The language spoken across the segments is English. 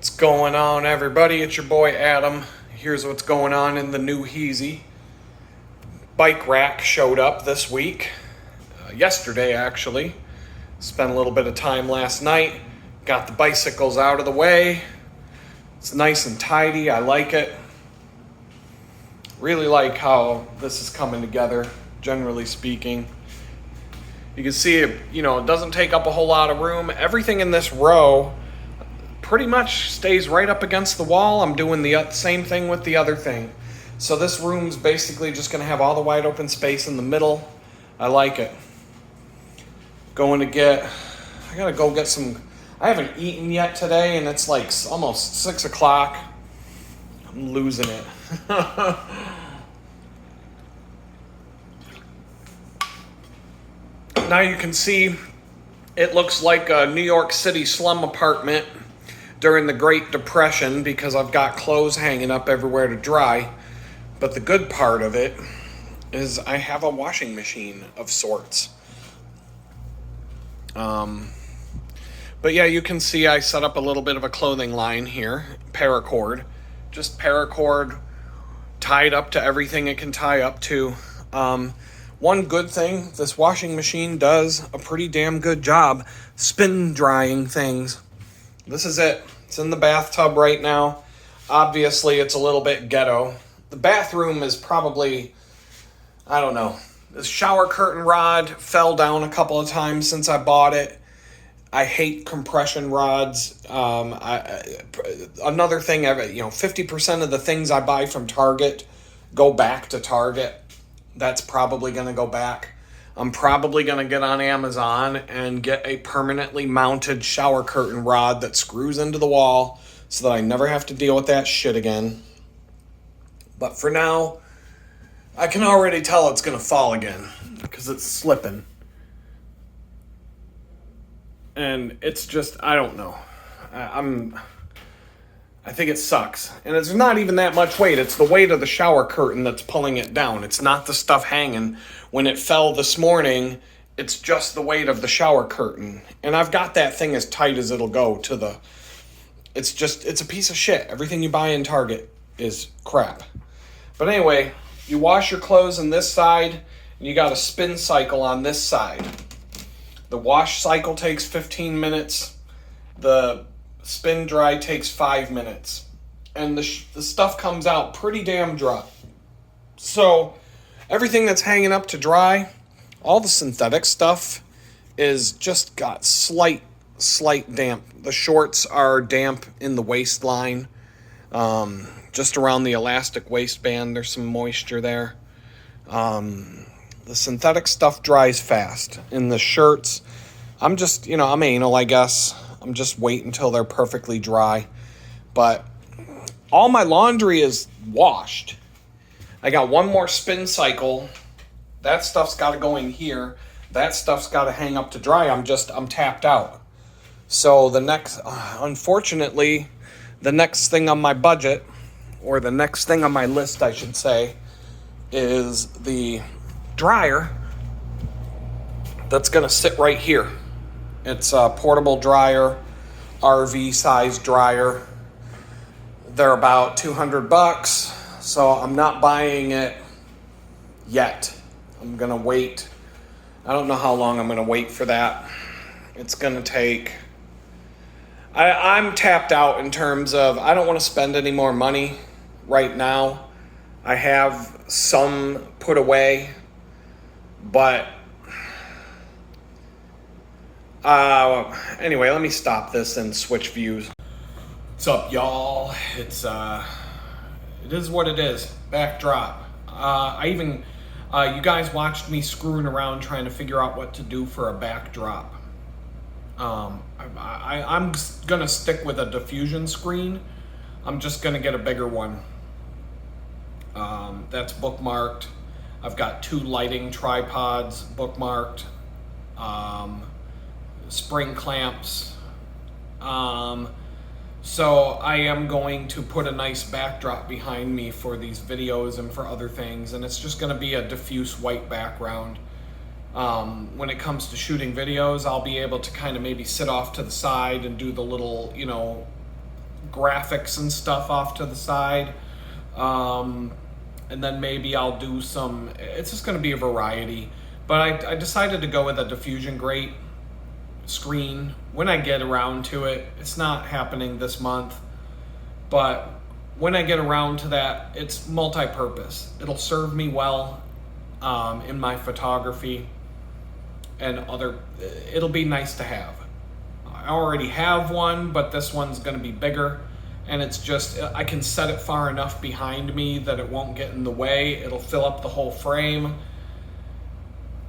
What's going on, everybody? It's your boy Adam. Here's what's going on in the new Heezy. Bike rack showed up this week. Yesterday, actually. Spent a little bit of time last night. Got the bicycles out of the way. It's nice and tidy. I like it. Really like how this is coming together, generally speaking. You can see it, it doesn't take up a whole lot of room. Everything in this row pretty much stays right up against the wall. I'm doing the same thing with the other thing. So this room's basically just going to have all the wide open space in the middle. I like it. I gotta go get some, I haven't eaten yet today and it's like almost 6 o'clock. I'm losing it. Now you can see it looks like a New York City slum apartment during the Great Depression because I've got clothes hanging up everywhere to dry. But the good part of it is I have a washing machine of sorts. But yeah, you can see I set up a little bit of a clothing line here, paracord. Just paracord tied up to everything it can tie up to. One good thing, this washing machine does a pretty damn good job spin drying things. This is it. It's in the bathtub right now. Obviously, it's a little bit ghetto. The bathroom is probably, I don't know. The shower curtain rod fell down a couple of times since I bought it. I hate compression rods. Another thing, 50% of the things I buy from Target go back to Target. That's probably going to go back. I'm probably going to get on Amazon and get a permanently mounted shower curtain rod that screws into the wall so that I never have to deal with that shit again. But for now, I can already tell it's going to fall again because it's slipping. And it's just, I don't know. I think it sucks. And it's not even that much weight. It's the weight of the shower curtain that's pulling it down. It's not the stuff hanging. When it fell this morning, it's just the weight of the shower curtain. And I've got that thing as tight as it'll go to the... It's a piece of shit. Everything you buy in Target is crap. But anyway, you wash your clothes on this side, and you got a spin cycle on this side. The wash cycle takes 15 minutes. The spin dry takes 5 minutes. And the stuff comes out pretty damn dry. So everything that's hanging up to dry, all the synthetic stuff is just got slight damp. The shorts are damp in the waistline. Just around the elastic waistband, there's some moisture there. The synthetic stuff dries fast. In the shirts, I'm just, I'm anal, I guess. I'm just waiting until they're perfectly dry. But all my laundry is washed. I got one more spin cycle. That stuff's got to go in here. That stuff's got to hang up to dry. I'm tapped out. So unfortunately, the next thing on my budget, or the next thing on my list, I should say, is the dryer that's going to sit right here. It's a portable dryer, RV size dryer. They're about $200, so I'm not buying it yet. I'm going to wait. I don't know how long I'm going to wait for that. It's going to take... I'm tapped out in terms of I don't want to spend any more money right now. I have some put away, but anyway, let me stop this and switch views. What's up, y'all? It is what it is. Backdrop. You guys watched me screwing around trying to figure out what to do for a backdrop. I'm gonna stick with a diffusion screen. I'm just gonna get a bigger one. That's bookmarked. I've got 2 lighting tripods bookmarked. Spring clamps. So I am going to put a nice backdrop behind me for these videos and for other things, and it's just going to be a diffuse white background. When it comes to shooting videos, I'll be able to kind of maybe sit off to the side and do the little, graphics and stuff off to the side. And then maybe I'll do some, it's just going to be a variety. But I decided to go with a diffusion grate screen when I get around to it. It's not happening this month, but when I get around to that, it's multi-purpose. It'll serve me well in my photography and it'll be nice to have. I already have one, but this one's going to be bigger, and it's just, I can set it far enough behind me that it won't get in the way. It'll fill up the whole frame.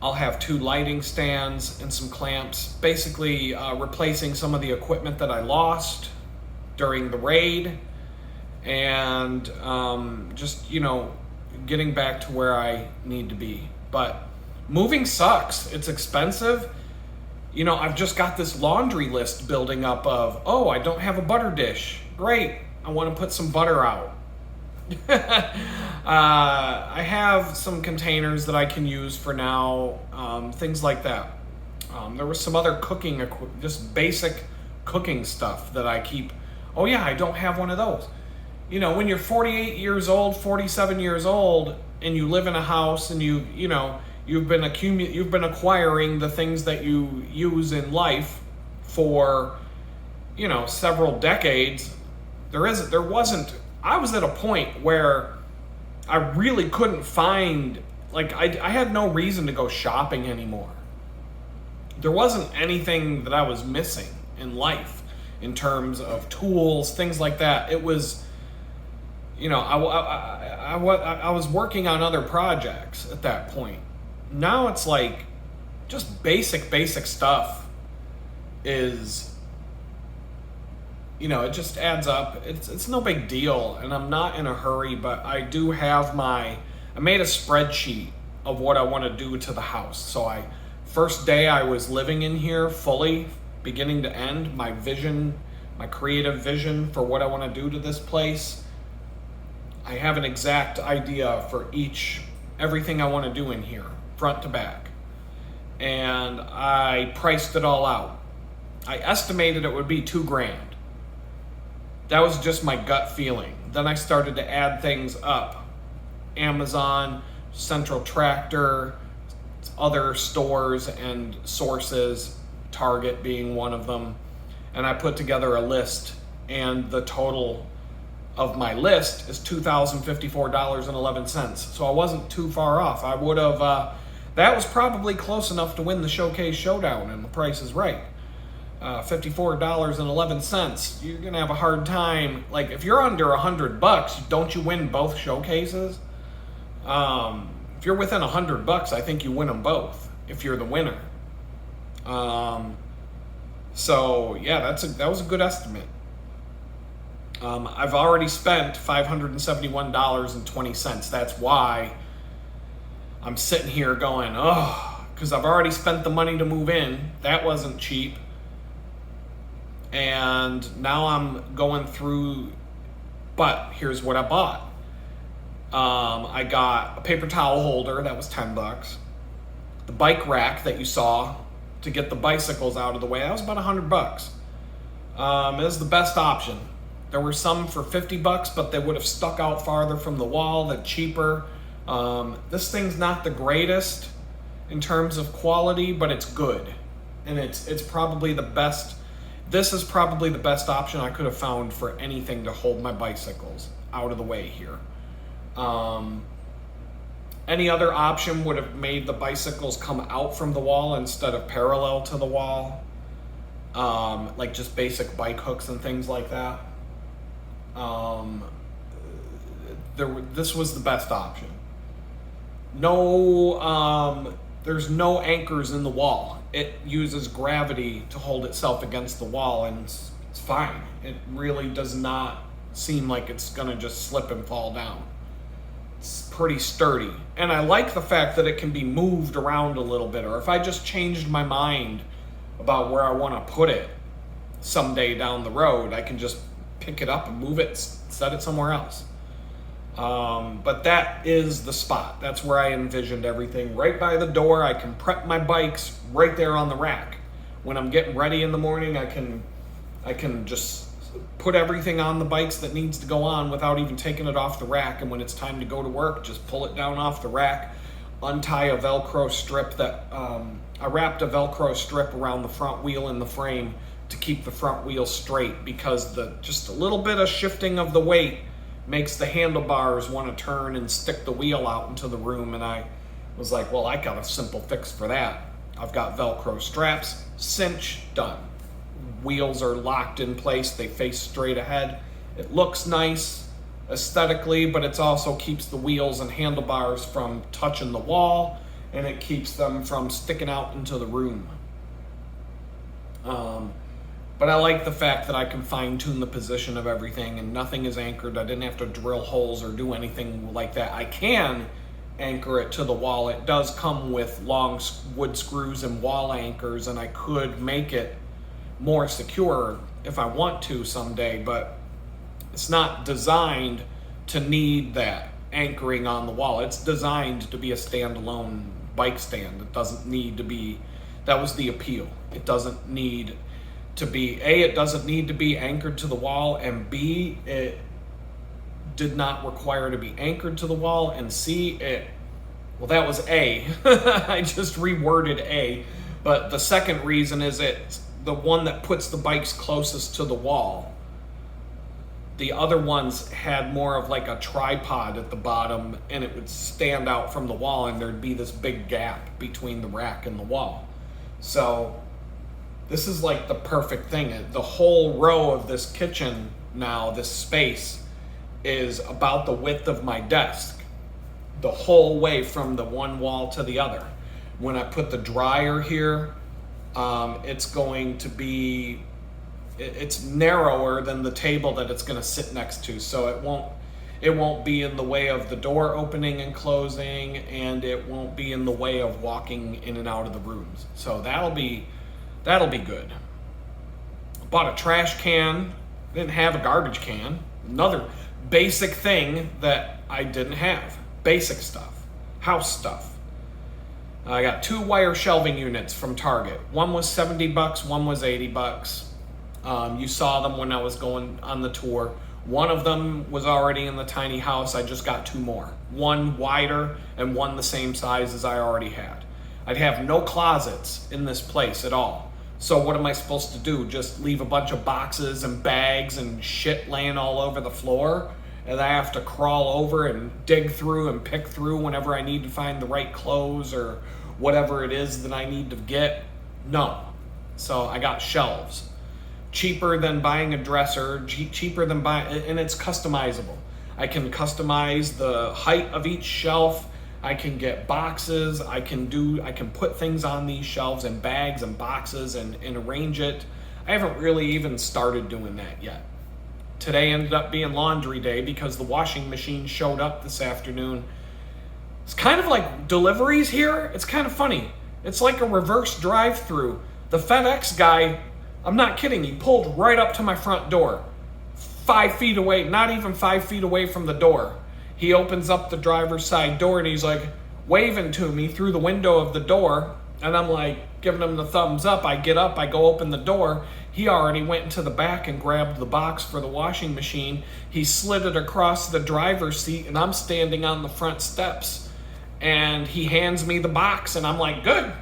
I'll have 2 lighting stands and some clamps, basically replacing some of the equipment that I lost during the raid, and just, getting back to where I need to be. But moving sucks. It's expensive. I've just got this laundry list building up of, oh, I don't have a butter dish. Great. I want to put some butter out. I have some containers that I can use for now, things like that. There was some other cooking, just basic cooking stuff that I keep. Oh yeah, I don't have one of those. When you're 48 years old, 47 years old, and you live in a house and you've been acquiring the things that you use in life for, several decades. I was at a point where I really couldn't find, I had no reason to go shopping anymore. There wasn't anything that I was missing in life in terms of tools, things like that. It was, I was working on other projects at that point. Now it's like just basic stuff is, it just adds up. It's no big deal, and I'm not in a hurry, but I do have I made a spreadsheet of what I want to do to the house. So first day I was living in here fully, beginning to end, my vision, my creative vision for what I want to do to this place. I have an exact idea for everything I want to do in here, front to back. And I priced it all out. I estimated it would be $2,000. That was just my gut feeling. Then I started to add things up. Amazon, Central Tractor, other stores and sources, Target being one of them. And I put together a list, and the total of my list is $2,054.11. So I wasn't too far off. I would have, that was probably close enough to win the Showcase Showdown, and the price is right. $54.11. You're gonna have a hard time. If you're under $100, don't you win both showcases? If you're within $100, I think you win them both if you're the winner. So yeah, that was a good estimate. I've already spent $571.20. That's why I'm sitting here going, because I've already spent the money to move in. That wasn't cheap. And now I'm going through, but here's what I bought. I got a paper towel holder that was $10. The bike rack that you saw to get the bicycles out of the way, that was about $100. It was the best option. There were some for $50, but they would have stuck out farther from the wall, they're cheaper. This thing's not the greatest in terms of quality, but it's good. And it's probably the best. This is probably the best option I could have found for anything to hold my bicycles out of the way here. Any other option would have made the bicycles come out from the wall instead of parallel to the wall. Like just basic bike hooks and things like that. This was the best option. There's no anchors in the wall. It uses gravity to hold itself against the wall, and it's fine. It really does not seem like it's gonna just slip and fall down. It's pretty sturdy. And I like the fact that it can be moved around a little bit, or if I just changed my mind about where I want to put it someday down the road, I can just pick it up and move it, set it somewhere else. But that is the spot. That's where I envisioned everything. Right by the door, I can prep my bikes right there on the rack. When I'm getting ready in the morning, I can just put everything on the bikes that needs to go on without even taking it off the rack. And when it's time to go to work, just pull it down off the rack, untie a Velcro strip that I wrapped a Velcro strip around the front wheel and the frame to keep the front wheel straight, because just a little bit of shifting of the weight makes the handlebars want to turn and stick the wheel out into the room. And I was like, well, I got a simple fix for that. I've got Velcro straps, cinch, done. Wheels are locked in place, they face straight ahead. It looks nice aesthetically, but it also keeps the wheels and handlebars from touching the wall, and it keeps them from sticking out into the room. But I like the fact that I can fine-tune the position of everything and nothing is anchored. I didn't have to drill holes or do anything like that. I can anchor it to the wall. It does come with long wood screws and wall anchors, and I could make it more secure if I want to someday, but it's not designed to need that anchoring on the wall. It's designed to be a standalone bike stand. It doesn't need to be, that was the appeal. It doesn't need to be, A, it doesn't need to be anchored to the wall, and B, it did not require to be anchored to the wall, and C, well, that was A. I just reworded A, but the second reason is it's the one that puts the bikes closest to the wall. The other ones had more of like a tripod at the bottom, and it would stand out from the wall, and there'd be this big gap between the rack and the wall. So this is like the perfect thing. The whole row of this kitchen now, this space, is about the width of my desk, the whole way from the one wall to the other. When I put the dryer here, it's going to be, it's narrower than the table that it's going to sit next to, so it won't be in the way of the door opening and closing, and it won't be in the way of walking in and out of the rooms. So that'll be good. Bought a trash can, didn't have a garbage can. Another basic thing that I didn't have. Basic stuff, house stuff. I got 2 wire shelving units from Target. One was $70, one was $80. You saw them when I was going on the tour. One of them was already in the tiny house. I just got 2 more. One wider and one the same size as I already had. I'd have no closets in this place at all. So what am I supposed to do? Just leave a bunch of boxes and bags and shit laying all over the floor? And I have to crawl over and dig through and pick through whenever I need to find the right clothes or whatever it is that I need to get? No. So I got shelves. Cheaper than buying a dresser, cheaper than buying, and it's customizable. I can customize the height of each shelf. I can get boxes. I can put things on these shelves in bags and boxes and arrange it. I haven't really even started doing that yet. Today ended up being laundry day because the washing machine showed up this afternoon. It's kind of like deliveries here. It's kind of funny. It's like a reverse drive-through. The FedEx guy, I'm not kidding, he pulled right up to my front door. 5 feet away, not even 5 feet away from the door. He opens up the driver's side door and he's like waving to me through the window of the door. And I'm like giving him the thumbs up. I get up, I go open the door. He already went into the back and grabbed the box for the washing machine. He slid it across the driver's seat and I'm standing on the front steps. And he hands me the box and I'm like, good.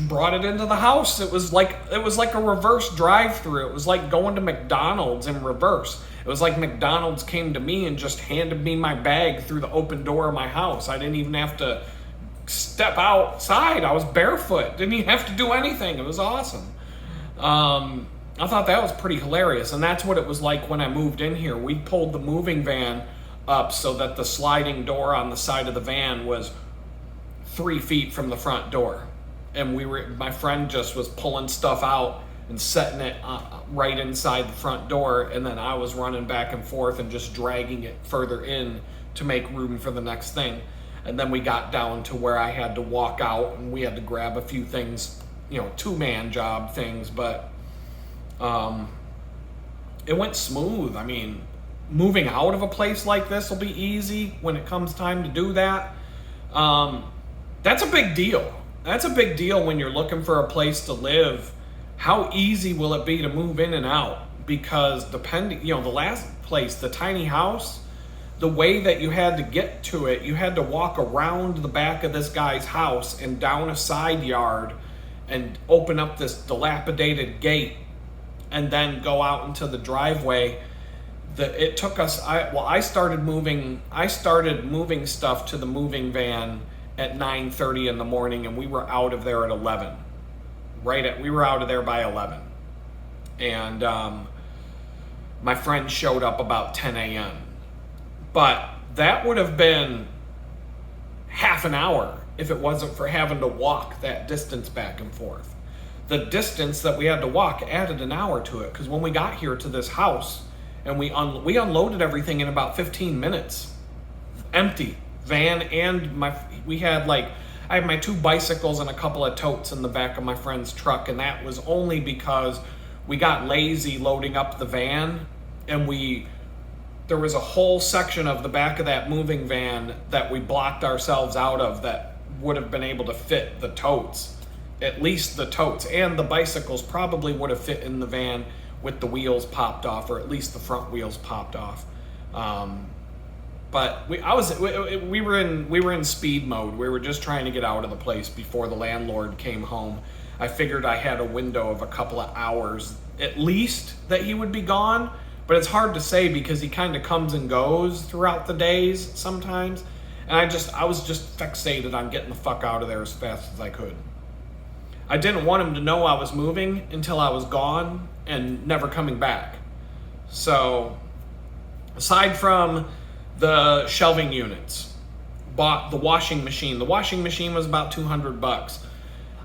Brought it into the house. It was like a reverse drive-through. It was like going to McDonald's in reverse. It was like McDonald's came to me and just handed me my bag through the open door of my house. I didn't even have to step outside. I was barefoot. Didn't even have to do anything. It was awesome. I thought that was pretty hilarious. And that's what it was like when I moved in here. We pulled the moving van up so that the sliding door on the side of the van was 3 feet from the front door. And my friend just was pulling stuff out and setting it right inside the front door, and then I was running back and forth and just dragging it further in to make room for the next thing. And then we got down to where I had to walk out and we had to grab a few things, 2-man job things, but it went smooth. I mean, moving out of a place like this will be easy when it comes time to do that. That's a big deal. That's a big deal when you're looking for a place to live. How easy will it be to move in and out? because depending, the last place, the tiny house, the way that you had to get to it, you had to walk around the back of this guy's house and down a side yard and open up this dilapidated gate and then go out into the driveway. It took us, I started moving stuff to the moving van at 9:30 in the morning, and we were out of there at 11. We were out of there by 11. And my friend showed up about 10 a.m. But that would have been half an hour if it wasn't for having to walk that distance back and forth. The distance that we had to walk added an hour to it, because when we got here to this house and we unloaded everything in about 15 minutes, empty van, and I had my 2 bicycles and a couple of totes in the back of my friend's truck, and that was only because we got lazy loading up the van, and there was a whole section of the back of that moving van that we blocked ourselves out of that would have been able to fit the totes. At least the totes, and the bicycles probably would have fit in the van with the wheels popped off, or at least the front wheels popped off. But we were in speed mode. We were just trying to get out of the place before the landlord came home. I figured I had a window of a couple of hours at least that he would be gone, but it's hard to say because he kind of comes and goes throughout the days sometimes. And I was just fixated on getting the fuck out of there as fast as I could. I didn't want him to know I was moving until I was gone and never coming back. So, aside from the shelving units, bought the washing machine. The washing machine was about $200.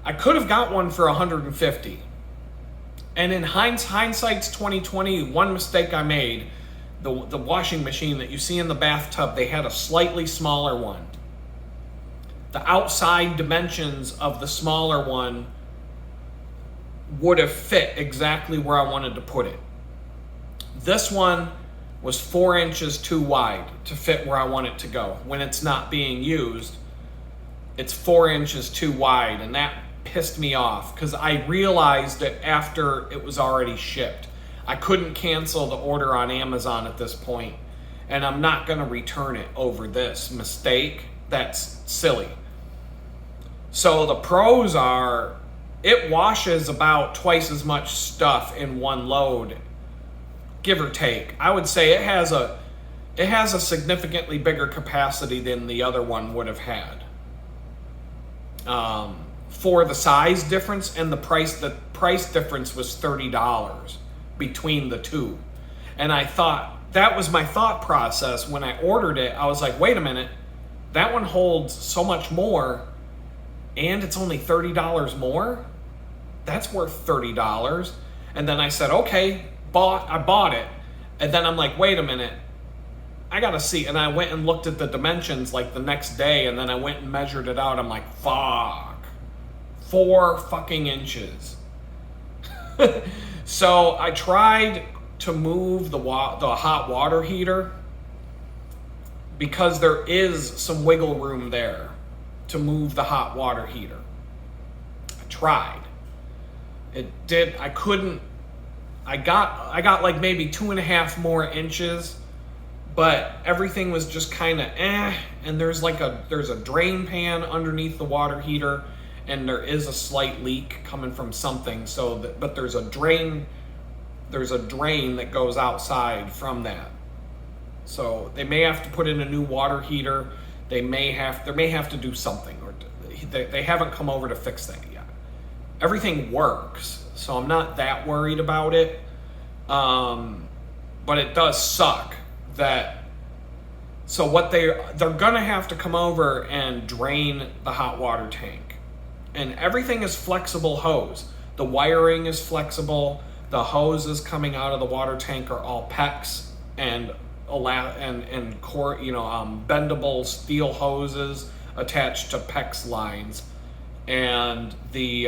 I could have got one for $150. And in hindsight's 2020, one mistake I made, the washing machine that you see in the bathtub, they had a slightly smaller one. The outside dimensions of the smaller one would have fit exactly where I wanted to put it. This one was 4 inches too wide to fit where I want it to go. When it's not being used, it's 4 inches too wide, and that pissed me off because I realized it after it was already shipped. I couldn't cancel the order on Amazon at this point, and I'm not going to return it over this mistake. That's silly. So the pros are, it washes about twice as much stuff in one load, give or take. I would say it has a significantly bigger capacity than the other one would have had. For the size difference and the price difference was $30 between the two. And I thought, that was my thought process when I ordered it. I was like, wait a minute, that one holds so much more and it's only $30 more? That's worth $30. And then I said, okay, I bought it. And then I'm like, wait a minute, I gotta see. And I went and looked at the dimensions like the next day, and then I went and measured it out. I'm like, fuck, 4 fucking inches. So I tried to move the hot water heater because there is some wiggle room there to move the hot water heater. I tried. I couldn't. I got like maybe 2.5 more inches, but everything was just kind of and there's a drain pan underneath the water heater, and there is a slight leak coming from something, but there's a drain that goes outside from that. So they may have to put in a new water heater. They may have to do something, or they haven't come over to fix that yet. Everything works, so I'm not that worried about it. But it does suck that. So what they're gonna have to come over and drain the hot water tank, and everything is flexible hose. The wiring is flexible. The hoses coming out of the water tank are all PEX and bendable steel hoses attached to PEX lines, and the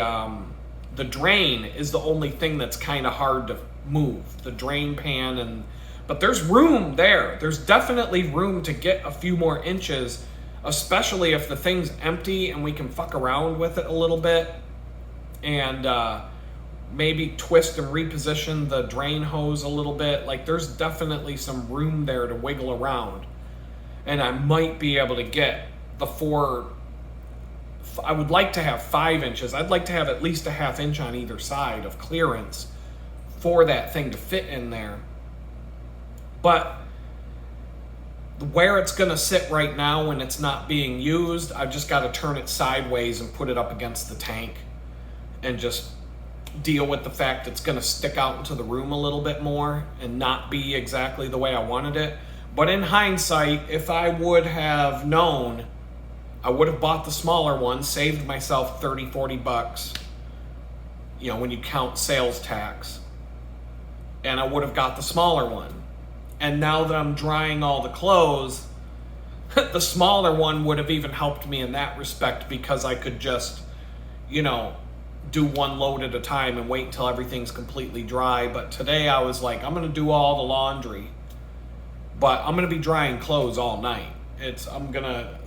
drain is the only thing that's kind of hard to move. The drain pan, but there's room there. There's definitely room to get a few more inches, especially if the thing's empty and we can fuck around with it a little bit. And maybe twist and reposition the drain hose a little bit. Like there's definitely some room there to wiggle around. And I might be able to get the I would like to have 5 inches. I'd like to have at least a ½ inch on either side of clearance for that thing to fit in there. But where it's going to sit right now when it's not being used, I've just got to turn it sideways and put it up against the tank and just deal with the fact it's going to stick out into the room a little bit more and not be exactly the way I wanted it. But in hindsight, if I would have known, I would have bought the smaller one, saved myself $30-40, when you count sales tax, and I would have got the smaller one. And now that I'm drying all the clothes, the smaller one would have even helped me in that respect, because I could just, do one load at a time and wait until everything's completely dry. But today I was like, I'm going to do all the laundry, but I'm going to be drying clothes all night.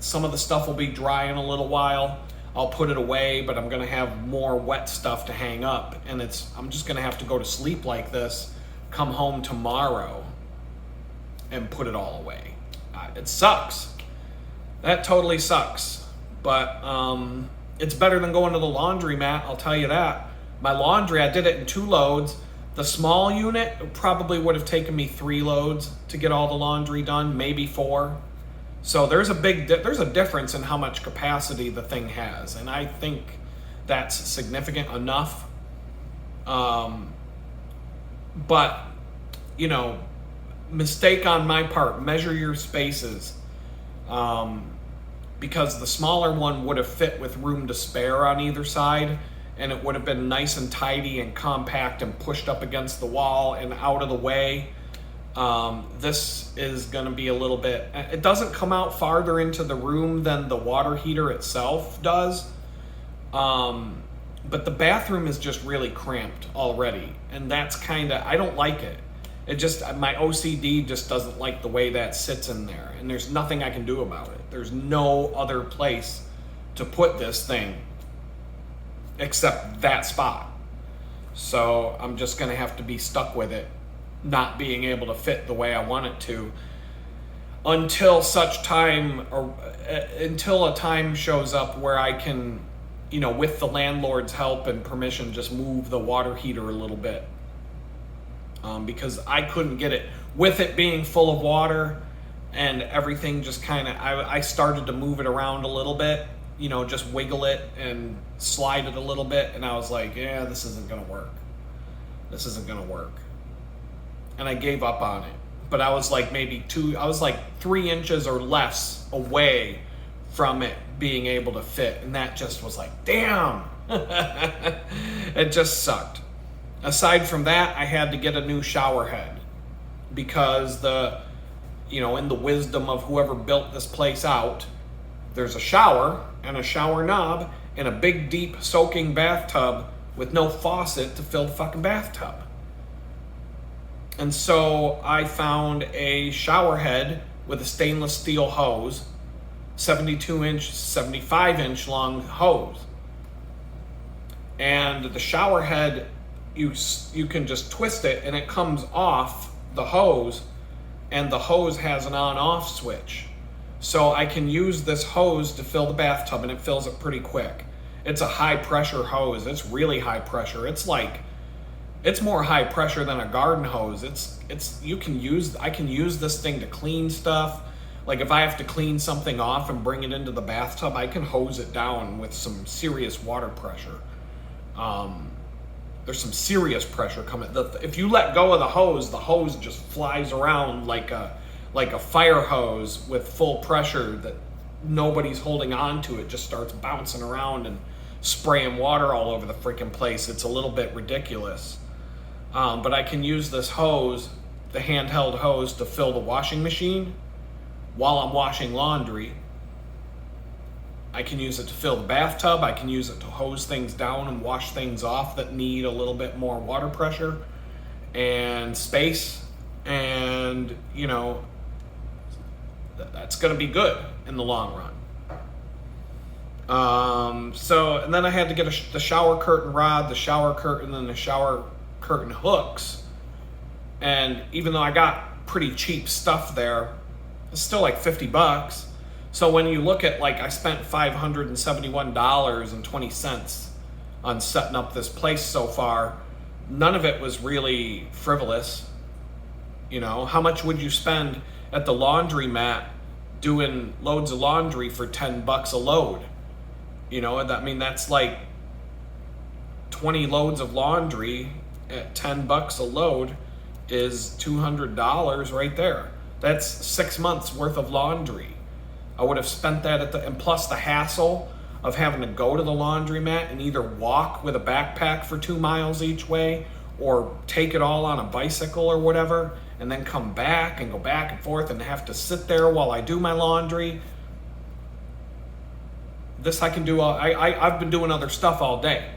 Some of the stuff will be dry in a little while. I'll put it away, but I'm going to have more wet stuff to hang up. And I'm just going to have to go to sleep like this, come home tomorrow, and put it all away. It sucks. That totally sucks. But it's better than going to the laundromat, I'll tell you that. My laundry, I did it in 2 loads. The small unit probably would have taken me 3 loads to get all the laundry done, maybe 4. So there's a difference in how much capacity the thing has, and I think that's significant enough. But mistake on my part, measure your spaces, because the smaller one would have fit with room to spare on either side, and it would have been nice and tidy and compact and pushed up against the wall and out of the way. This is going to be a little bit, it doesn't come out farther into the room than the water heater itself does. But the bathroom is just really cramped already. And that's I don't like it. My OCD just doesn't like the way that sits in there. And there's nothing I can do about it. There's no other place to put this thing except that spot. So I'm just going to have to be stuck with it not being able to fit the way I want it to until a time shows up where I can, with the landlord's help and permission, just move the water heater a little bit. Because I couldn't get it with it being full of water and everything. Just I started to move it around a little bit, just wiggle it and slide it a little bit, and I was like, yeah, this isn't gonna work. And I gave up on it. But I was like 3 inches or less away from it being able to fit. And that just was like, damn. It just sucked. Aside from that, I had to get a new shower head, because in the wisdom of whoever built this place out, there's a shower and a shower knob and a big, deep soaking bathtub with no faucet to fill the fucking bathtub. And so I found a shower head with a stainless steel hose, 72-inch, 75-inch long hose. And the shower head, you can just twist it and it comes off the hose, and the hose has an on-off switch. So I can use this hose to fill the bathtub, and it fills it pretty quick. It's a high-pressure hose. It's really high pressure. It's more high pressure than a garden hose. I can use this thing to clean stuff. Like if I have to clean something off and bring it into the bathtub, I can hose it down with some serious water pressure. There's some serious pressure coming. If you let go of the hose just flies around like a fire hose with full pressure that nobody's holding on to. It just starts bouncing around and spraying water all over the freaking place. It's a little bit ridiculous. But I can use this hose, the handheld hose, to fill the washing machine while I'm washing laundry. I can use it to fill the bathtub. I can use it to hose things down and wash things off that need a little bit more water pressure and space. And, that's going to be good in the long run. And then I had to get the shower curtain rod, the shower curtain, and the shower curtain hooks. And even though I got pretty cheap stuff there, it's still like $50. So when you look at, like, I spent $571.20 on setting up this place so far, none of it was really frivolous. You know, how much would you spend at the laundromat doing loads of laundry for $10 a load? You know, that's like 20 loads of laundry at $10 a load is $200 right there. That's 6 months worth of laundry. I would have spent that and plus the hassle of having to go to the laundromat and either walk with a backpack for 2 miles each way or take it all on a bicycle or whatever, and then come back and go back and forth and have to sit there while I do my laundry. This I can do. I've been doing other stuff all day.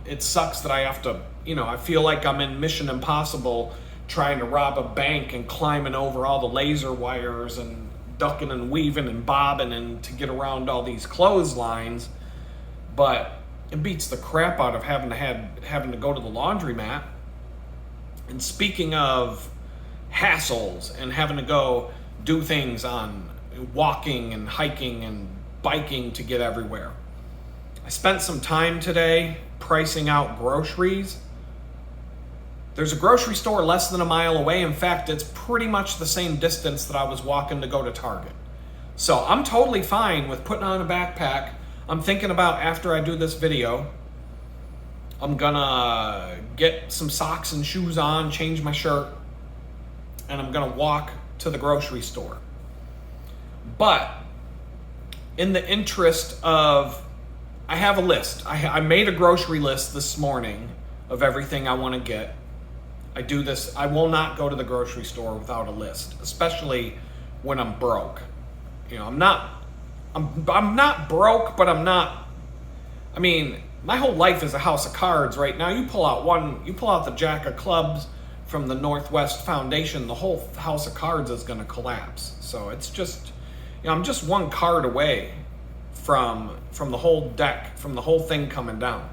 It sucks that I have to, I feel like I'm in Mission Impossible trying to rob a bank and climbing over all the laser wires and ducking and weaving and bobbing and to get around all these clotheslines. But it beats the crap out of having to go to the laundromat. And speaking of hassles and having to go do things on walking and hiking and biking to get everywhere, I spent some time today pricing out groceries. There's a grocery store less than a mile away. In fact, it's pretty much the same distance that I was walking to go to Target. So I'm totally fine with putting on a backpack. I'm thinking about, after I do this video, I'm gonna get some socks and shoes on, change my shirt, and I'm gonna walk to the grocery store. But in the interest of, I have a list. I made a grocery list this morning of everything I want to get. I do this. I will not go to the grocery store without a list, especially when I'm broke. I'm not broke, but my whole life is a house of cards right now. You pull out the Jack of Clubs from the Northwest Foundation, the whole house of cards is going to collapse. So it's just, I'm just one card away from the whole deck, from the whole thing coming down.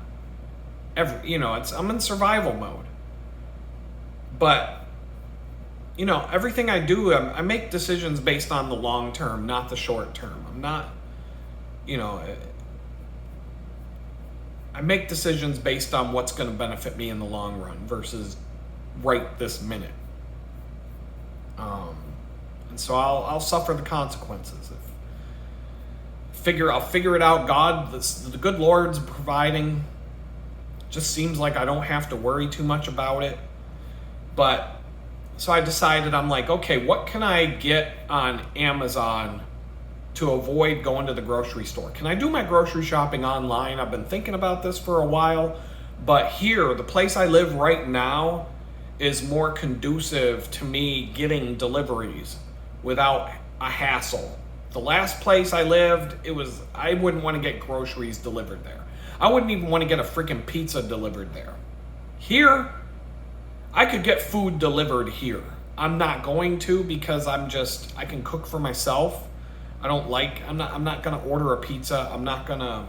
I'm in survival mode. But, everything I do, I make decisions based on the long term, not the short term. I'm not, I make decisions based on what's going to benefit me in the long run versus right this minute. And so I'll suffer the consequences. I'll figure it out. God, the good Lord's providing. Just seems like I don't have to worry too much about it. But so I decided, I'm like, okay, what can I get on Amazon to avoid going to the grocery store? Can I do my grocery shopping online? I've been thinking about this for a while, but here, the place I live right now is more conducive to me getting deliveries without a hassle. The last place I lived, I wouldn't want to get groceries delivered there. I wouldn't even want to get a freaking pizza delivered there. Here, I could get food delivered here. I'm not going to, because I can cook for myself. I'm not gonna order a pizza. I'm not gonna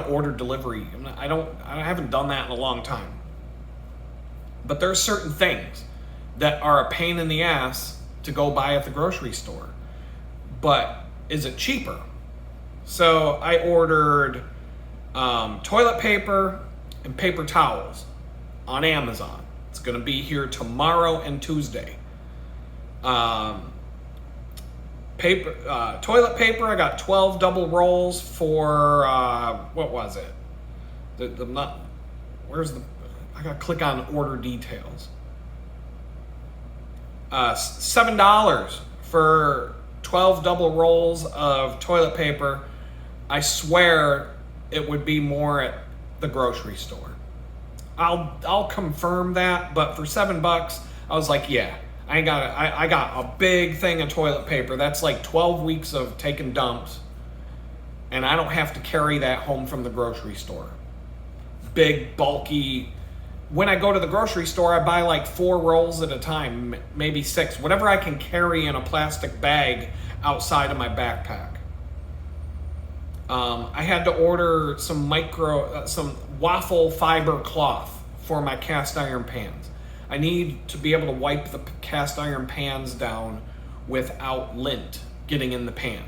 order delivery. I haven't done that in a long time. But there are certain things that are a pain in the ass to go buy at the grocery store. But is it cheaper? So I ordered toilet paper and paper towels on Amazon. It's going to be here tomorrow and Tuesday. Toilet paper, I got 12 double rolls for, what was it? I got to click on order details. $7 for 12 double rolls of toilet paper. I swear it would be more at the grocery store. I'll confirm that, but for $7, I was like, yeah, I got a big thing of toilet paper. That's like 12 weeks of taking dumps, and I don't have to carry that home from the grocery store. Big, bulky. When I go to the grocery store, I buy like 4 rolls at a time, maybe 6, whatever I can carry in a plastic bag outside of my backpack. I had to order some waffle fiber cloth for my cast iron pans. I need to be able to wipe the cast iron pans down without lint getting in the pan.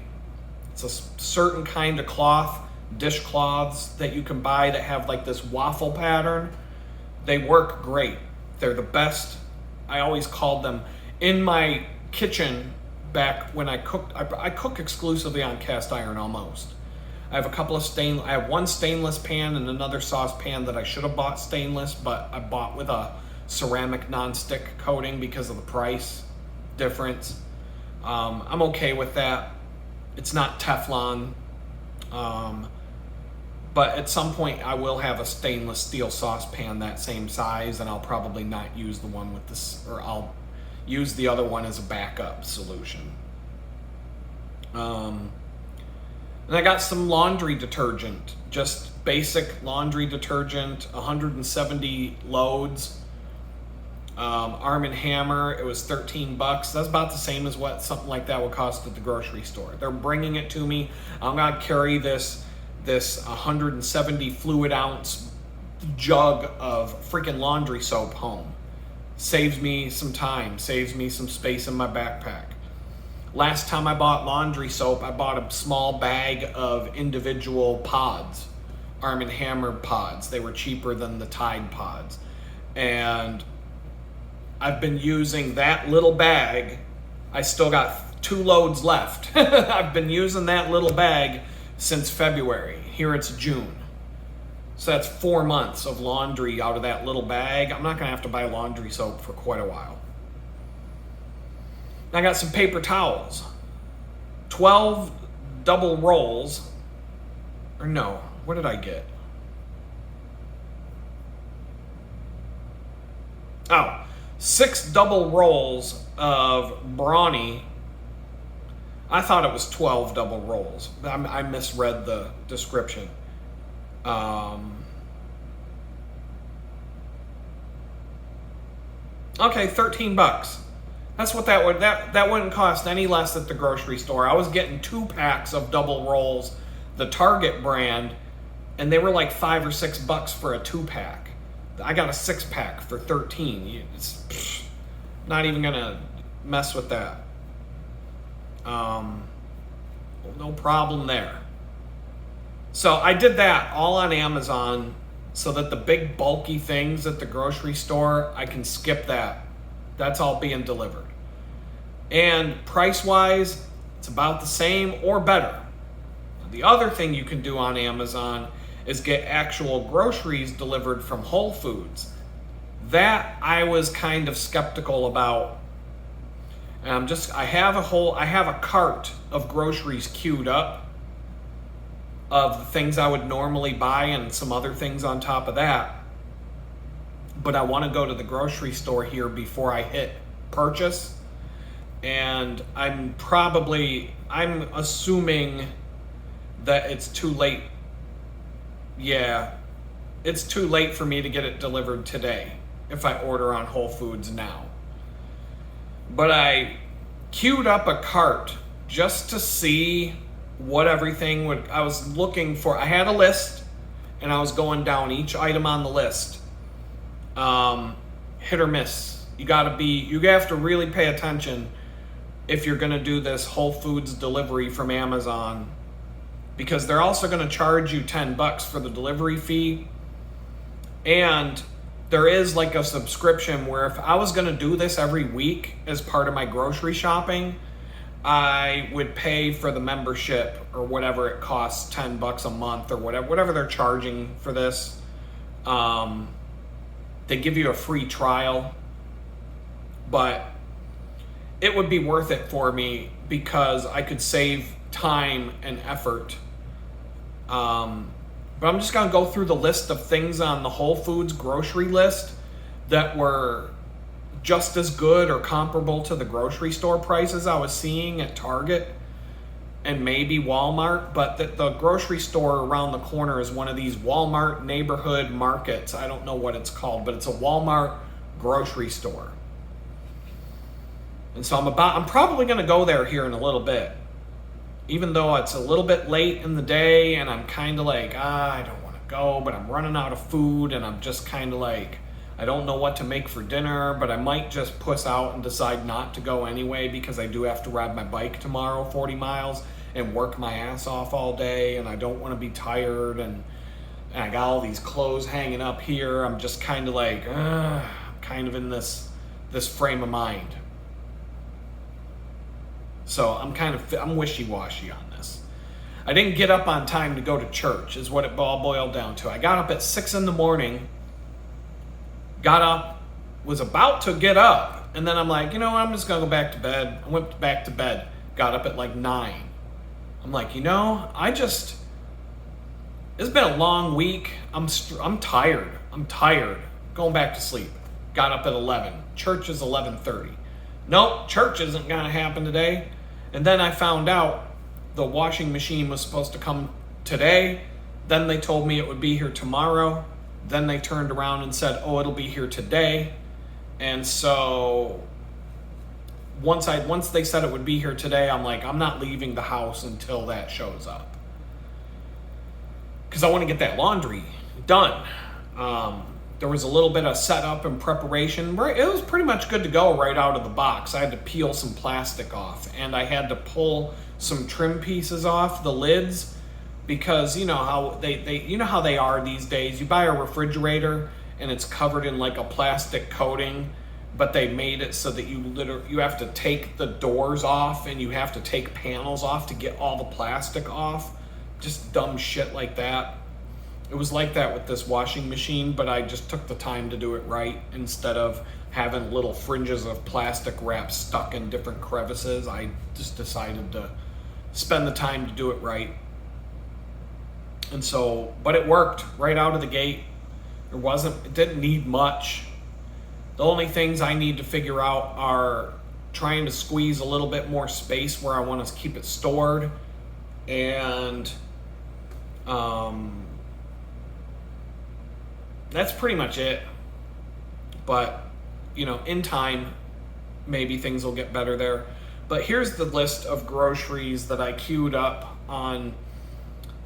It's a certain kind of cloth, dishcloths that you can buy that have like this waffle pattern. They work great. They're the best. I always called them in my kitchen back when I cooked. I cook exclusively on cast iron almost. I have one stainless pan and another saucepan that I should have bought stainless, but I bought with a ceramic non-stick coating because of the price difference. I'm okay with that. It's not Teflon. But at some point I will have a stainless steel saucepan that same size, and I'll probably not use the one with this, or I'll use the other one as a backup solution. And I got some laundry detergent, just basic laundry detergent, 170 loads. Arm & Hammer, it was $13. That's about the same as what something like that would cost at the grocery store. They're bringing it to me. I'm gonna carry this 170 fluid ounce jug of freaking laundry soap home. Saves me some time, saves me some space in my backpack. Last time I bought laundry soap, I bought a small bag of individual pods, Arm & Hammer pods. They were cheaper than the Tide pods. And I've been using that little bag. I still got 2 loads left. I've been using that little bag since February. Here it's June. So that's 4 months of laundry out of that little bag. I'm not gonna have to buy laundry soap for quite a while. I got some paper towels. 12 double rolls. Or no, what did I get? Oh, 6 double rolls of Brawny. I thought it was 12 double rolls. I misread the description. Okay, $13. That's what that would, that wouldn't cost any less at the grocery store. I was getting 2 packs of double rolls, the Target brand, and they were like $5 or $6 for a 2-pack. I got a 6-pack for $13. It's not even gonna mess with that. No problem there. So I did that all on Amazon so that the big bulky things at the grocery store, I can skip that. That's all being delivered. And price-wise, it's about the same or better. The other thing you can do on Amazon is get actual groceries delivered from Whole Foods. That I was kind of skeptical about. And I have a cart of groceries queued up of the things I would normally buy and some other things on top of that. But I want to go to the grocery store here before I hit purchase. And I'm assuming that it's too late. Yeah, it's too late for me to get it delivered today if I order on Whole Foods now. But I queued up a cart just to see what everything would. I was looking for. I had a list, and I was going down each item on the list. Hit or miss. You have to really pay attention if you're going to do this Whole Foods delivery from Amazon, because they're also going to charge you $10 for the delivery fee. And there is like a subscription where if I was going to do this every week as part of my grocery shopping, I would pay for the membership or whatever it costs, $10 a month or whatever they're charging for this. They give you a free trial, but it would be worth it for me because I could save time and effort. But I'm just going to go through the list of things on the Whole Foods grocery list that were just as good or comparable to the grocery store prices I was seeing at Target and maybe Walmart. But the grocery store around the corner is one of these Walmart neighborhood markets. I don't know what it's called, but it's a Walmart grocery store. And so I'm probably going to go there here in a little bit. even though it's a little bit late in the day and I'm kind of like, I don't want to go, but I'm running out of food and I'm just kind of like, I don't know what to make for dinner, but I might just puss out and decide not to go anyway because I do have to ride my bike tomorrow 40 miles and work my ass off all day, and I don't want to be tired, and I got all these clothes hanging up here. I'm just kind of like, kind of in this frame of mind. So I'm wishy-washy on this. I didn't get up on time to go to church, is what it all boiled down to. I got up at 6 in the morning, got up, was about to get up, and then I'm like, I'm just going to go back to bed. I went back to bed, got up at like 9. I'm like, it's been a long week. I'm tired. Going back to sleep. Got up at 11. Church is 11:30. Nope, church isn't going to happen today. And then I found out the washing machine was supposed to come today. Then they told me it would be here tomorrow. Then they turned around and said, it'll be here today. And so once they said it would be here today, I'm like, I'm not leaving the house until that shows up. Because I want to get that laundry done. There was a little bit of setup and preparation. It was pretty much good to go right out of the box. I had to peel some plastic off, and I had to pull some trim pieces off the lids, because you know how they are these days. You buy a refrigerator and it's covered in like a plastic coating, but they made it so that you have to take the doors off and you have to take panels off to get all the plastic off. Just dumb shit like that. It was like that with this washing machine, but I just took the time to do it right. Instead of having little fringes of plastic wrap stuck in different crevices, I just decided to spend the time to do it right. And so, but it worked right out of the gate. It didn't need much. The only things I need to figure out are trying to squeeze a little bit more space where I want to keep it stored, and that's pretty much it. But in time, maybe things will get better there. But here's the list of groceries that I queued up on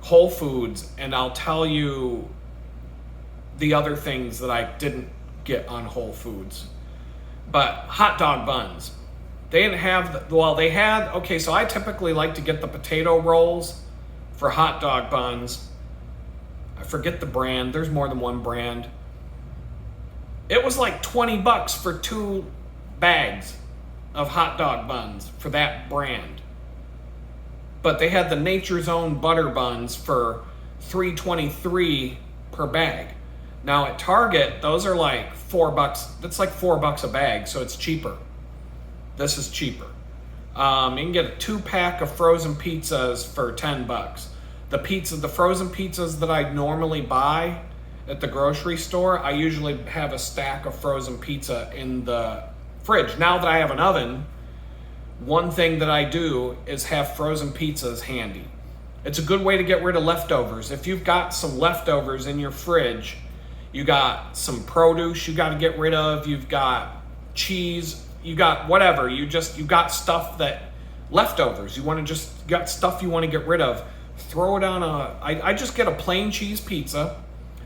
Whole Foods, and I'll tell you the other things that I didn't get on Whole Foods. But hot dog buns, they didn't have they had, okay, so I typically like to get the potato rolls for hot dog buns. I forget the brand. There's more than one brand. It was like $20 for 2 bags of hot dog buns for that brand. But they had the Nature's Own butter buns for $3.23 per bag. Now at Target, those are like $4. That's like $4 a bag, so it's cheaper. This is cheaper. You can get a 2-pack of frozen pizzas for $10. The frozen pizzas that I normally buy at the grocery store, I usually have a stack of frozen pizza in the fridge. Now that I have an oven, one thing that I do is have frozen pizzas handy. It's a good way to get rid of leftovers. If you've got some leftovers in your fridge, you got some produce you got to get rid of, you've got cheese, you got whatever, you got stuff that leftovers, you got stuff you want to get rid of, throw it on I just get a plain cheese pizza,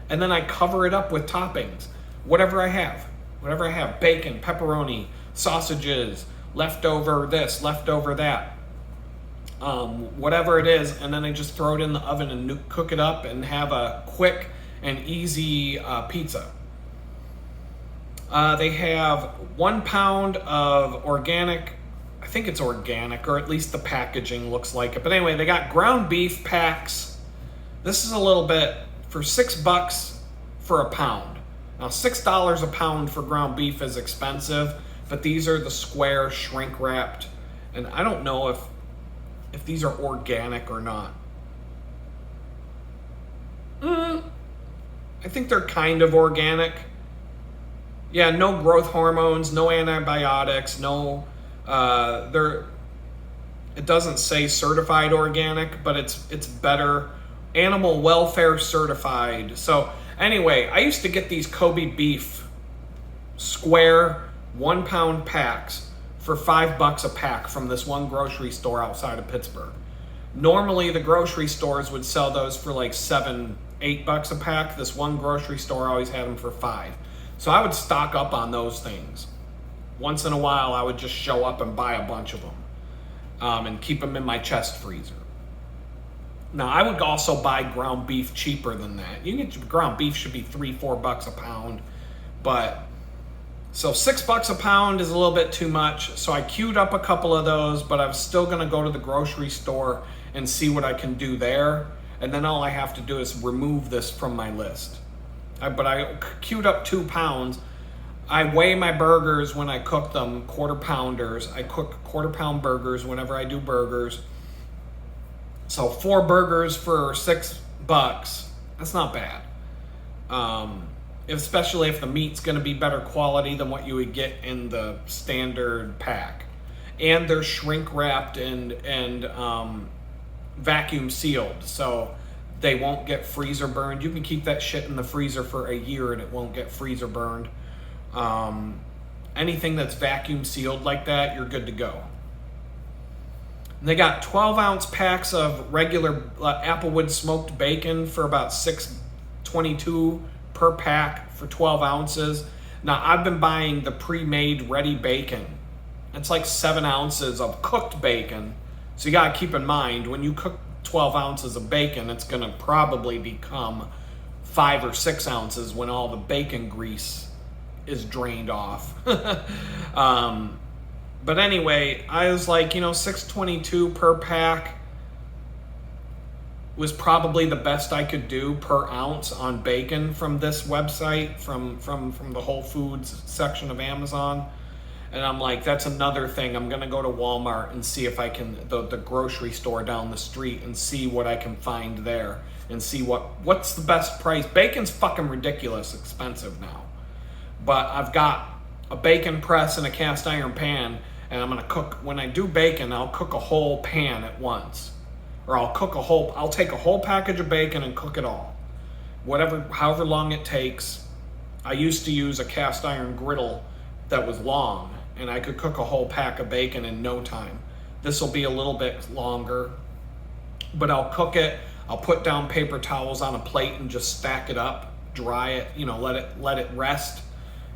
and then I cover it up with toppings, whatever I have, bacon, pepperoni, sausages, leftover this, leftover that, whatever it is, and then I just throw it in the oven and cook it up and have a quick and easy pizza. They have 1 pound of organic, I think it's organic, or at least the packaging looks like it. But anyway, they got ground beef packs. This is a little bit, for $6 for a pound. Now $6 a pound for ground beef is expensive, but these are the square shrink wrapped. And I don't know if these are organic or not. I think they're kind of organic. Yeah, no growth hormones, no antibiotics, it doesn't say certified organic, but it's better, animal welfare certified. So anyway, I used to get these Kobe beef square 1 pound packs for $5 a pack from this one grocery store outside of Pittsburgh. Normally the grocery stores would sell those for like $7-8 a pack. This one grocery store always had them for $5. So I would stock up on those things. Once in a while I would just show up and buy a bunch of them and keep them in my chest freezer. Now I would also buy ground beef cheaper than that. You can get ground beef should be $3-4 a pound, but so $6 a pound is a little bit too much. So I queued up a couple of those, but I'm still gonna go to the grocery store and see what I can do there. And then all I have to do is remove this from my list. But I queued up 2 pounds. I weigh my burgers when I cook them, quarter pounders. I cook quarter pound burgers whenever I do burgers. So 4 burgers for $6, that's not bad. Especially if the meat's gonna be better quality than what you would get in the standard pack. And they're shrink wrapped and vacuum sealed, so they won't get freezer burned. You can keep that shit in the freezer for a year and it won't get freezer burned. Anything that's vacuum sealed like that, you're good to go. And they got 12-ounce packs of regular Applewood smoked bacon for about $6.22 per pack for 12 ounces. Now I've been buying the pre-made ready bacon. It's like 7 ounces of cooked bacon. So you gotta keep in mind, when you cook 12 ounces of bacon, it's gonna probably become 5 or 6 ounces when all the bacon grease is drained off. But anyway, I was like, $6.22 per pack was probably the best I could do per ounce on bacon from this website, from the Whole Foods section of Amazon. And I'm like, that's another thing. I'm gonna go to Walmart and see if I can, the grocery store down the street, and see what I can find there and see what's the best price. Bacon's fucking ridiculous expensive now. But I've got a bacon press and a cast iron pan, and I'm gonna cook, when I do bacon, I'll cook a whole pan at once. Or I'll take a whole package of bacon and cook it all. However long it takes. I used to use a cast iron griddle that was long, and I could cook a whole pack of bacon in no time. This will be a little bit longer, but I'll cook it. I'll put down paper towels on a plate and just stack it up, dry it, let it rest.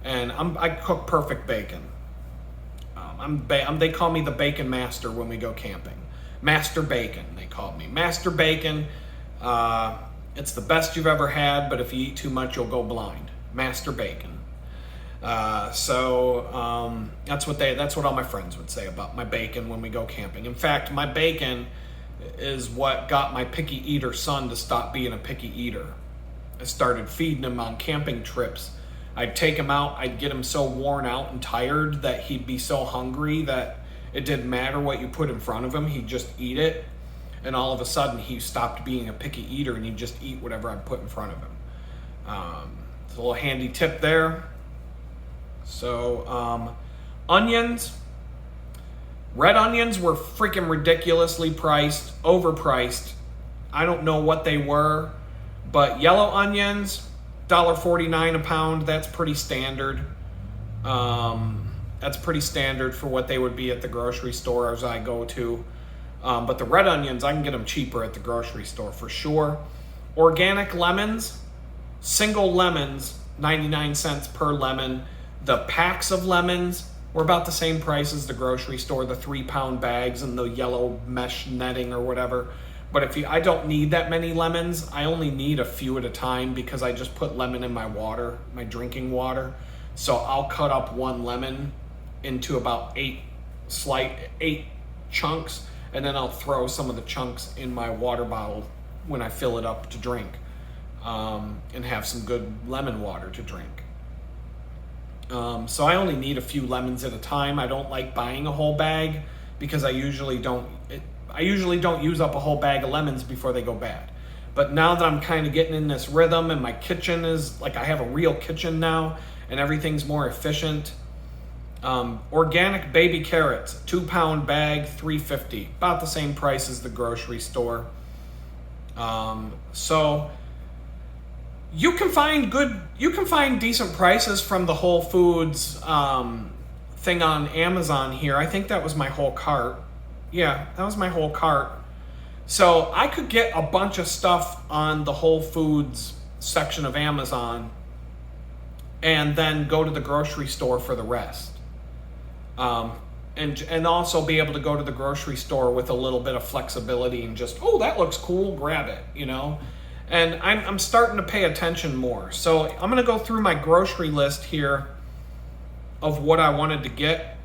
And I cook perfect bacon. They call me the bacon master when we go camping. Master Bacon, they call me. Master Bacon, it's the best you've ever had, but if you eat too much, you'll go blind. Master Bacon. That's what all my friends would say about my bacon when we go camping. In fact, my bacon is what got my picky eater son to stop being a picky eater. I started feeding him on camping trips. I'd take him out, I'd get him so worn out and tired that he'd be so hungry that it didn't matter what you put in front of him, he'd just eat it. And all of a sudden he stopped being a picky eater and he'd just eat whatever I put in front of him. It's a little handy tip there. So, onions. Red onions were freaking ridiculously priced, overpriced. I don't know what they were, but yellow onions, $1.49 a pound, that's pretty standard. That's pretty standard for what they would be at the grocery store as I go to. But the red onions, I can get them cheaper at the grocery store for sure. Organic lemons, single lemons, 99 cents per lemon. The packs of lemons were about the same price as the grocery store, the 3-pound bags and the yellow mesh netting or whatever. But I don't need that many lemons. I only need a few at a time because I just put lemon in my water, my drinking water. So I'll cut up 1 lemon into about 8 chunks, and then I'll throw some of the chunks in my water bottle when I fill it up to drink, and have some good lemon water to drink. So I only need a few lemons at a time. I don't like buying a whole bag because I usually don't use up a whole bag of lemons before they go bad. But now that I'm kind of getting in this rhythm and my kitchen is like, I have a real kitchen now and everything's more efficient. Organic baby carrots, 2-pound bag, $3.50, about the same price as the grocery store. So you can find decent prices from the Whole Foods thing on Amazon here. I think that was my whole cart. Yeah, that was my whole cart. So I could get a bunch of stuff on the Whole Foods section of Amazon and then go to the grocery store for the rest. And also be able to go to the grocery store with a little bit of flexibility and just, oh, that looks cool, grab it, you know? And I'm starting to pay attention more. So I'm going to go through my grocery list here of what I wanted to get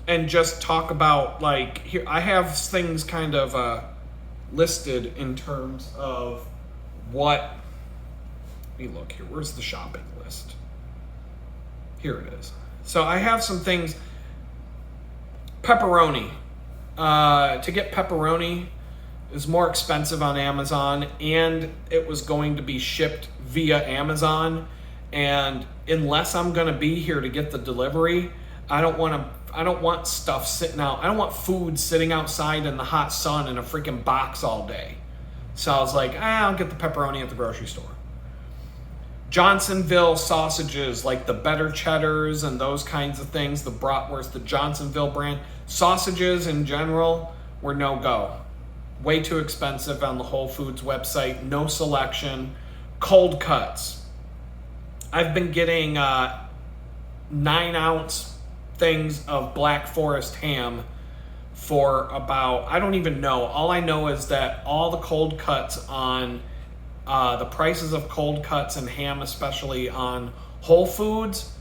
and just talk about, like, here I have things kind of listed in terms of what. Let me look here. Where's the shopping list? Here it is. So I have some things. Pepperoni. To get pepperoni is more expensive on Amazon, and it was going to be shipped via Amazon. And unless I'm going to be here to get the delivery, I don't want stuff sitting out. I don't want food sitting outside in the hot sun in a freaking box all day. So I was like, I'll get the pepperoni at the grocery store. Johnsonville sausages, like the better cheddars and those kinds of things, the bratwurst, the Johnsonville brand. Sausages in general were no go. Way too expensive on the Whole Foods website. No selection. Cold cuts. I've been getting 9-ounce things of Black Forest ham for about, I don't even know. All I know is that all the cold cuts on the prices of cold cuts and ham, especially on Whole Foods,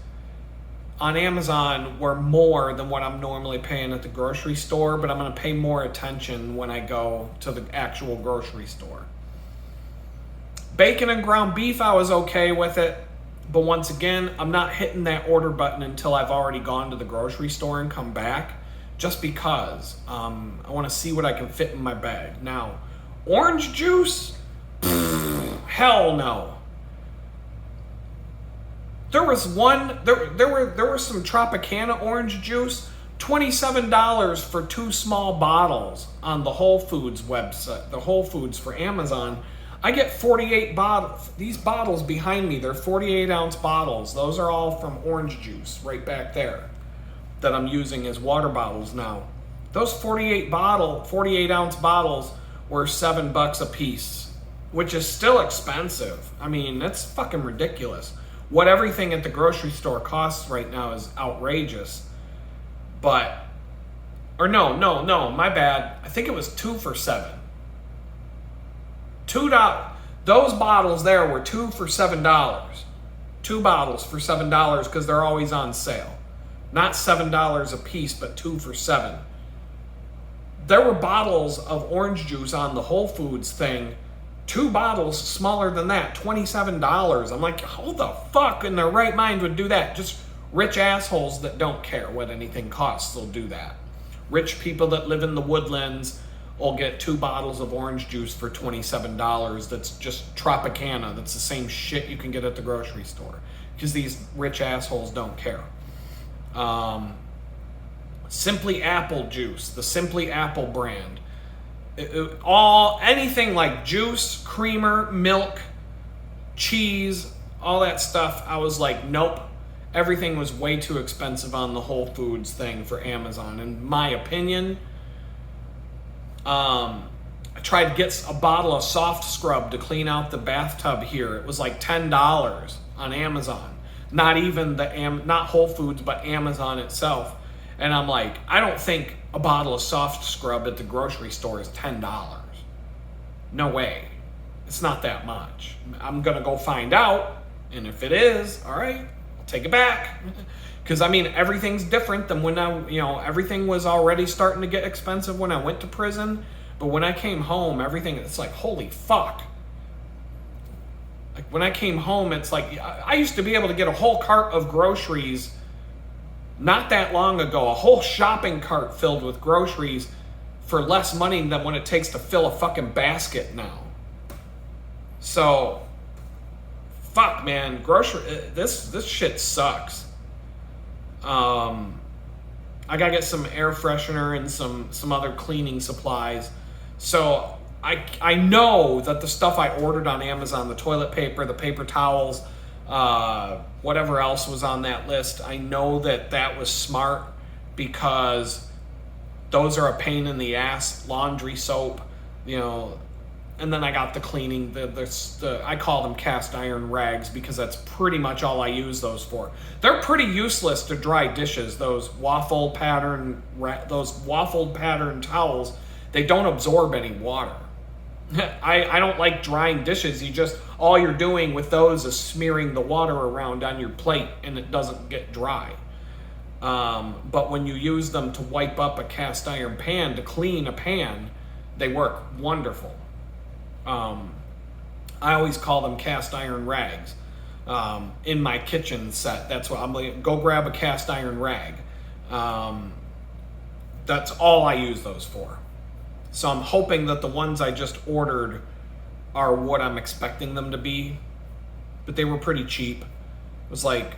on Amazon, were more than what I'm normally paying at the grocery store, but I'm going to pay more attention when I go to the actual grocery store. Bacon and ground beef, I was okay with it, but once again, I'm not hitting that order button until I've already gone to the grocery store and come back, just because I want to see what I can fit in my bag. Now, orange juice? Hell no. There was some Tropicana orange juice, $27 for 2 small bottles on the Whole Foods website, the Whole Foods for Amazon. I get 48 bottles. These bottles behind me, they're 48-ounce bottles. Those are all from orange juice right back there that I'm using as water bottles now. Those 48-ounce bottles were $7 a piece, which is still expensive. I mean, that's fucking ridiculous. What everything at the grocery store costs right now is outrageous. But, or no, my bad. I think it was 2 for $7. $2. Those bottles there were 2 for $7. 2 bottles for $7 because they're always on sale. Not $7 a piece, but 2 for $7. There were bottles of orange juice on the Whole Foods thing. 2 bottles smaller than that, $27. I'm like, who the fuck in their right mind would do that? Just rich assholes that don't care what anything costs will do that. Rich people that live in the Woodlands will get 2 bottles of orange juice for $27. That's just Tropicana. That's the same shit you can get at the grocery store because these rich assholes don't care. Simply Apple juice, the Simply Apple brand. Anything like juice, creamer, milk, cheese, all that stuff, I was like, nope. Everything was way too expensive on the Whole Foods thing for Amazon. In my opinion, I tried to get a bottle of soft scrub to clean out the bathtub here. It was like $10 on Amazon. Not even not Whole Foods, but Amazon itself. And I'm like, I don't think a bottle of soft scrub at the grocery store is $10. No way. It's not that much. I'm going to go find out. And if it is, all right, I'll take it back. Because, I mean, everything's different than when everything was already starting to get expensive when I went to prison. But when I came home, it's like, holy fuck. Like, when I came home, it's like, I used to be able to get a whole cart of groceries not that long ago, a whole shopping cart filled with groceries for less money than what it takes to fill a fucking basket now. So, fuck, man, this shit sucks. I gotta get some air freshener and some other cleaning supplies. So I know that the stuff I ordered on Amazon, the toilet paper, the paper towels, whatever else was on that list, I know that was smart because Those are a pain in the ass. Laundry soap, you know, and then I got the cleaning, I call them cast iron rags because that's pretty much all I use those for. They're pretty useless to dry dishes. Those waffled pattern towels, they don't absorb any water. I don't like drying dishes. All you're doing with those is smearing the water around on your plate and it doesn't get dry. But when you use them to wipe up a cast iron pan, to clean a pan, they work wonderful. I always call them cast iron rags. In my kitchen set, that's what I'm like, go grab a cast iron rag. That's all I use those for. So I'm hoping that the ones I just ordered are what I'm expecting them to be. But they were pretty cheap. It was like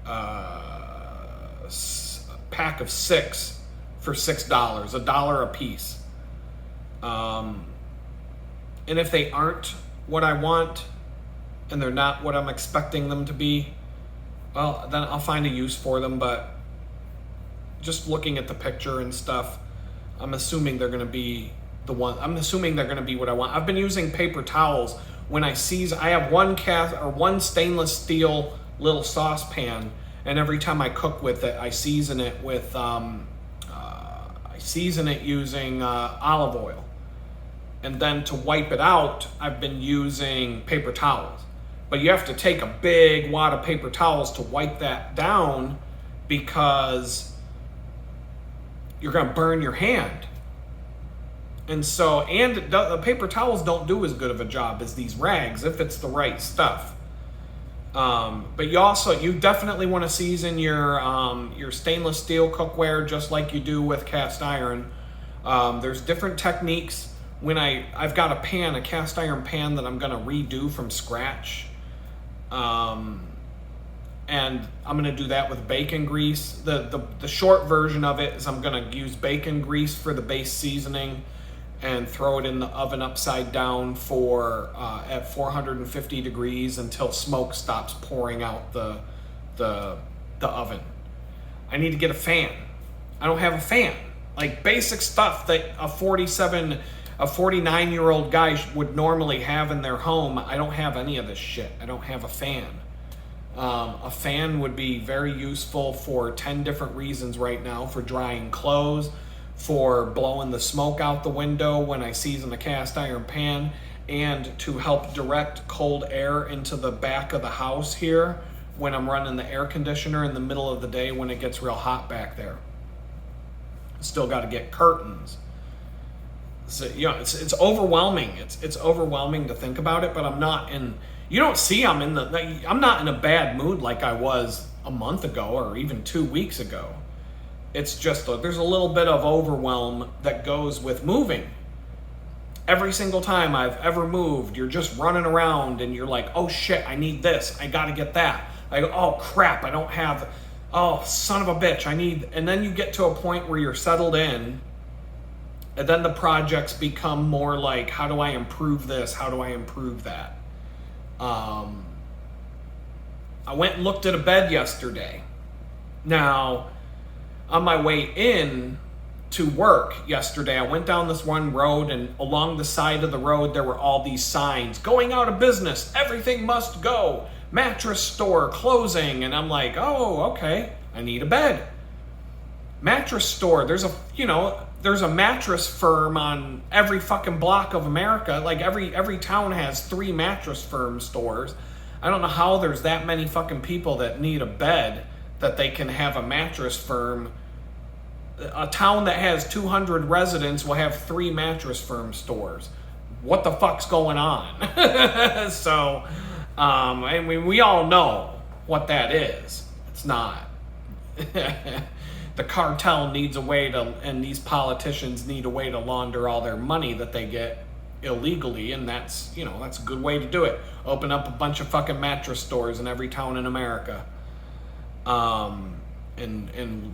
a pack of 6 for $6, $1 a piece. And if they aren't what I want, and they're not what I'm expecting them to be, well, then I'll find a use for them. But just looking at the picture and stuff, I'm assuming they're going to be I'm assuming they're going to be what I want. I've been using paper towels when I have one stainless steel little saucepan, and every time I cook with it, I season it with using olive oil. And then to wipe it out, I've been using paper towels. But you have to take a big wad of paper towels to wipe that down because you're going to burn your hand. And the paper towels don't do as good of a job as these rags if it's the right stuff. But you definitely want to season your stainless steel cookware just like you do with cast iron. There's different techniques. When I've got a cast iron pan that I'm going to redo from scratch. And I'm going to do that with bacon grease. The short version of it is I'm going to use bacon grease for the base seasoning and throw it in the oven upside down at 450 degrees until smoke stops pouring out the oven. I need to get a fan. I don't have a fan. Like basic stuff that a 49-year-old guy would normally have in their home. I don't have any of this shit. I don't have a fan. A fan would be very useful for 10 different reasons right now: for drying clothes, for blowing the smoke out the window when I season a cast iron pan, and to help direct cold air into the back of the house here when I'm running the air conditioner in the middle of the day when it gets real hot back there. Still got to get curtains. So, it's overwhelming. It's overwhelming to think about it, but I'm not in a bad mood like I was a month ago or even 2 weeks ago. It's just there's a little bit of overwhelm that goes with moving. Every single time I've ever moved, you're just running around and you're like, oh shit, I need this. I got to get that. I go, oh crap, I don't have, oh son of a bitch, and then you get to a point where you're settled in. And then the projects become more like, how do I improve this? How do I improve that? I went and looked at a bed yesterday. Now, on my way in to work yesterday, I went down this one road, and along the side of the road, there were all these signs: going out of business, everything must go, mattress store closing. And I'm like, oh, okay, I need a bed. Mattress store, there's a mattress firm on every fucking block of America. Like every town has 3 mattress firm stores. I don't know how there's that many fucking people that need a bed that they can have a mattress firm. A town that has 200 residents will have 3 mattress firm stores. What the fuck's going on? So, I mean, we all know what that is. It's not. The cartel needs a way and these politicians need a way to launder all their money that they get illegally, and that's a good way to do it. Open up a bunch of fucking mattress stores in every town in America. And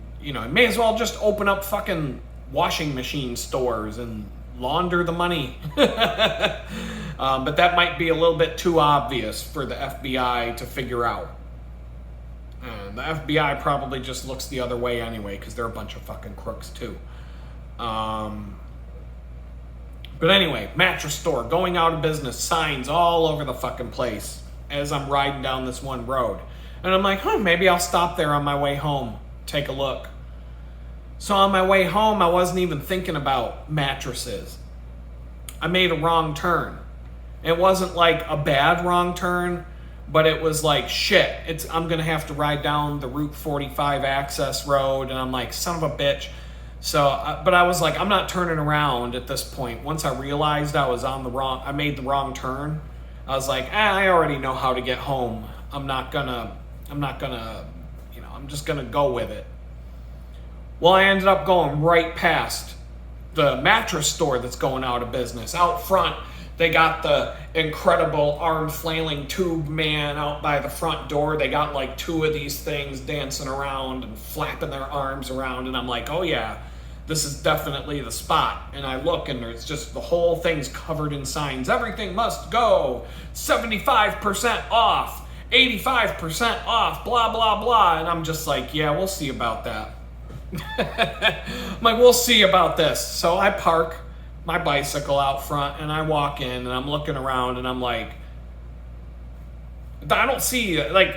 may as well just open up fucking washing machine stores and launder the money. But that might be a little bit too obvious for the FBI to figure out. And the FBI probably just looks the other way anyway, because they're a bunch of fucking crooks too. But anyway, mattress store, going out of business, signs all over the fucking place as I'm riding down this one road. And I'm like, maybe I'll stop there on my way home, take a look. So on my way home, I wasn't even thinking about mattresses. I made a wrong turn. It wasn't like a bad wrong turn, but it was like, shit, I'm going to have to ride down the Route 45 access road. And I'm like, son of a bitch. So, but I was like, I'm not turning around at this point. Once I realized I made the wrong turn. I was like, I already know how to get home. I'm just gonna go with it. Well, I ended up going right past the mattress store that's going out of business. Out front, they got the incredible arm flailing tube man out by the front door. They got like two of these things dancing around and flapping their arms around. And I'm like, oh yeah, this is definitely the spot. And I look and there's just the whole thing's covered in signs. Everything must go. 75% off. 85% off. Blah, blah, blah. And I'm just like, yeah, we'll see about that. I'm like, we'll see about this. So I park my bicycle out front and I walk in and I'm looking around and I'm like, I don't see, like,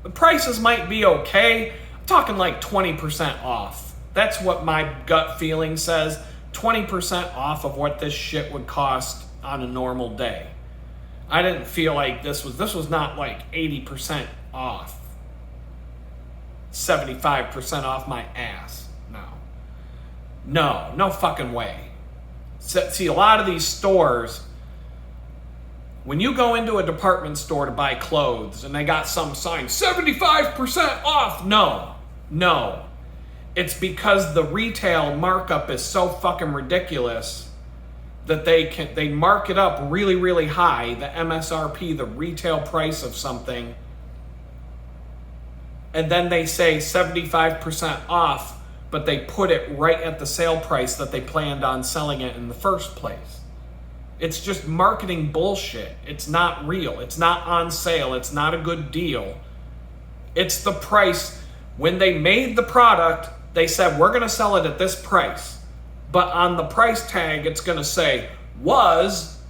the prices might be okay. I'm talking like 20% off. That's what my gut feeling says. 20% off of what this shit would cost on a normal day. I didn't feel like this was not like 80% off. 75% off my ass. No fucking way. See, a lot of these stores, when you go into a department store to buy clothes and they got some sign, 75% off. No. It's because the retail markup is so fucking ridiculous that they mark it up really, really high, the MSRP, the retail price of something, and then they say 75% off, but they put it right at the sale price that they planned on selling it in the first place. It's just marketing bullshit. It's not real. It's not on sale. It's not a good deal. It's the price. When they made the product, they said, we're going to sell it at this price. But on the price tag, it's going to say, was,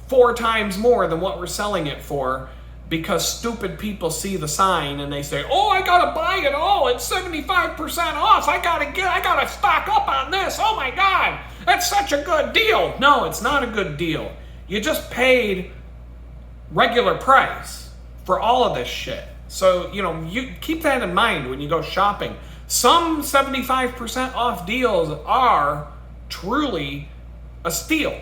4 times more than what we're selling it for, because stupid people see the sign and they say, oh, I got to buy it all. It's 75% off. I got to stock up on this. Oh my God, that's such a good deal. No, it's not a good deal. You just paid regular price for all of this shit. So, you keep that in mind when you go shopping. Some 75% off deals are truly a steal.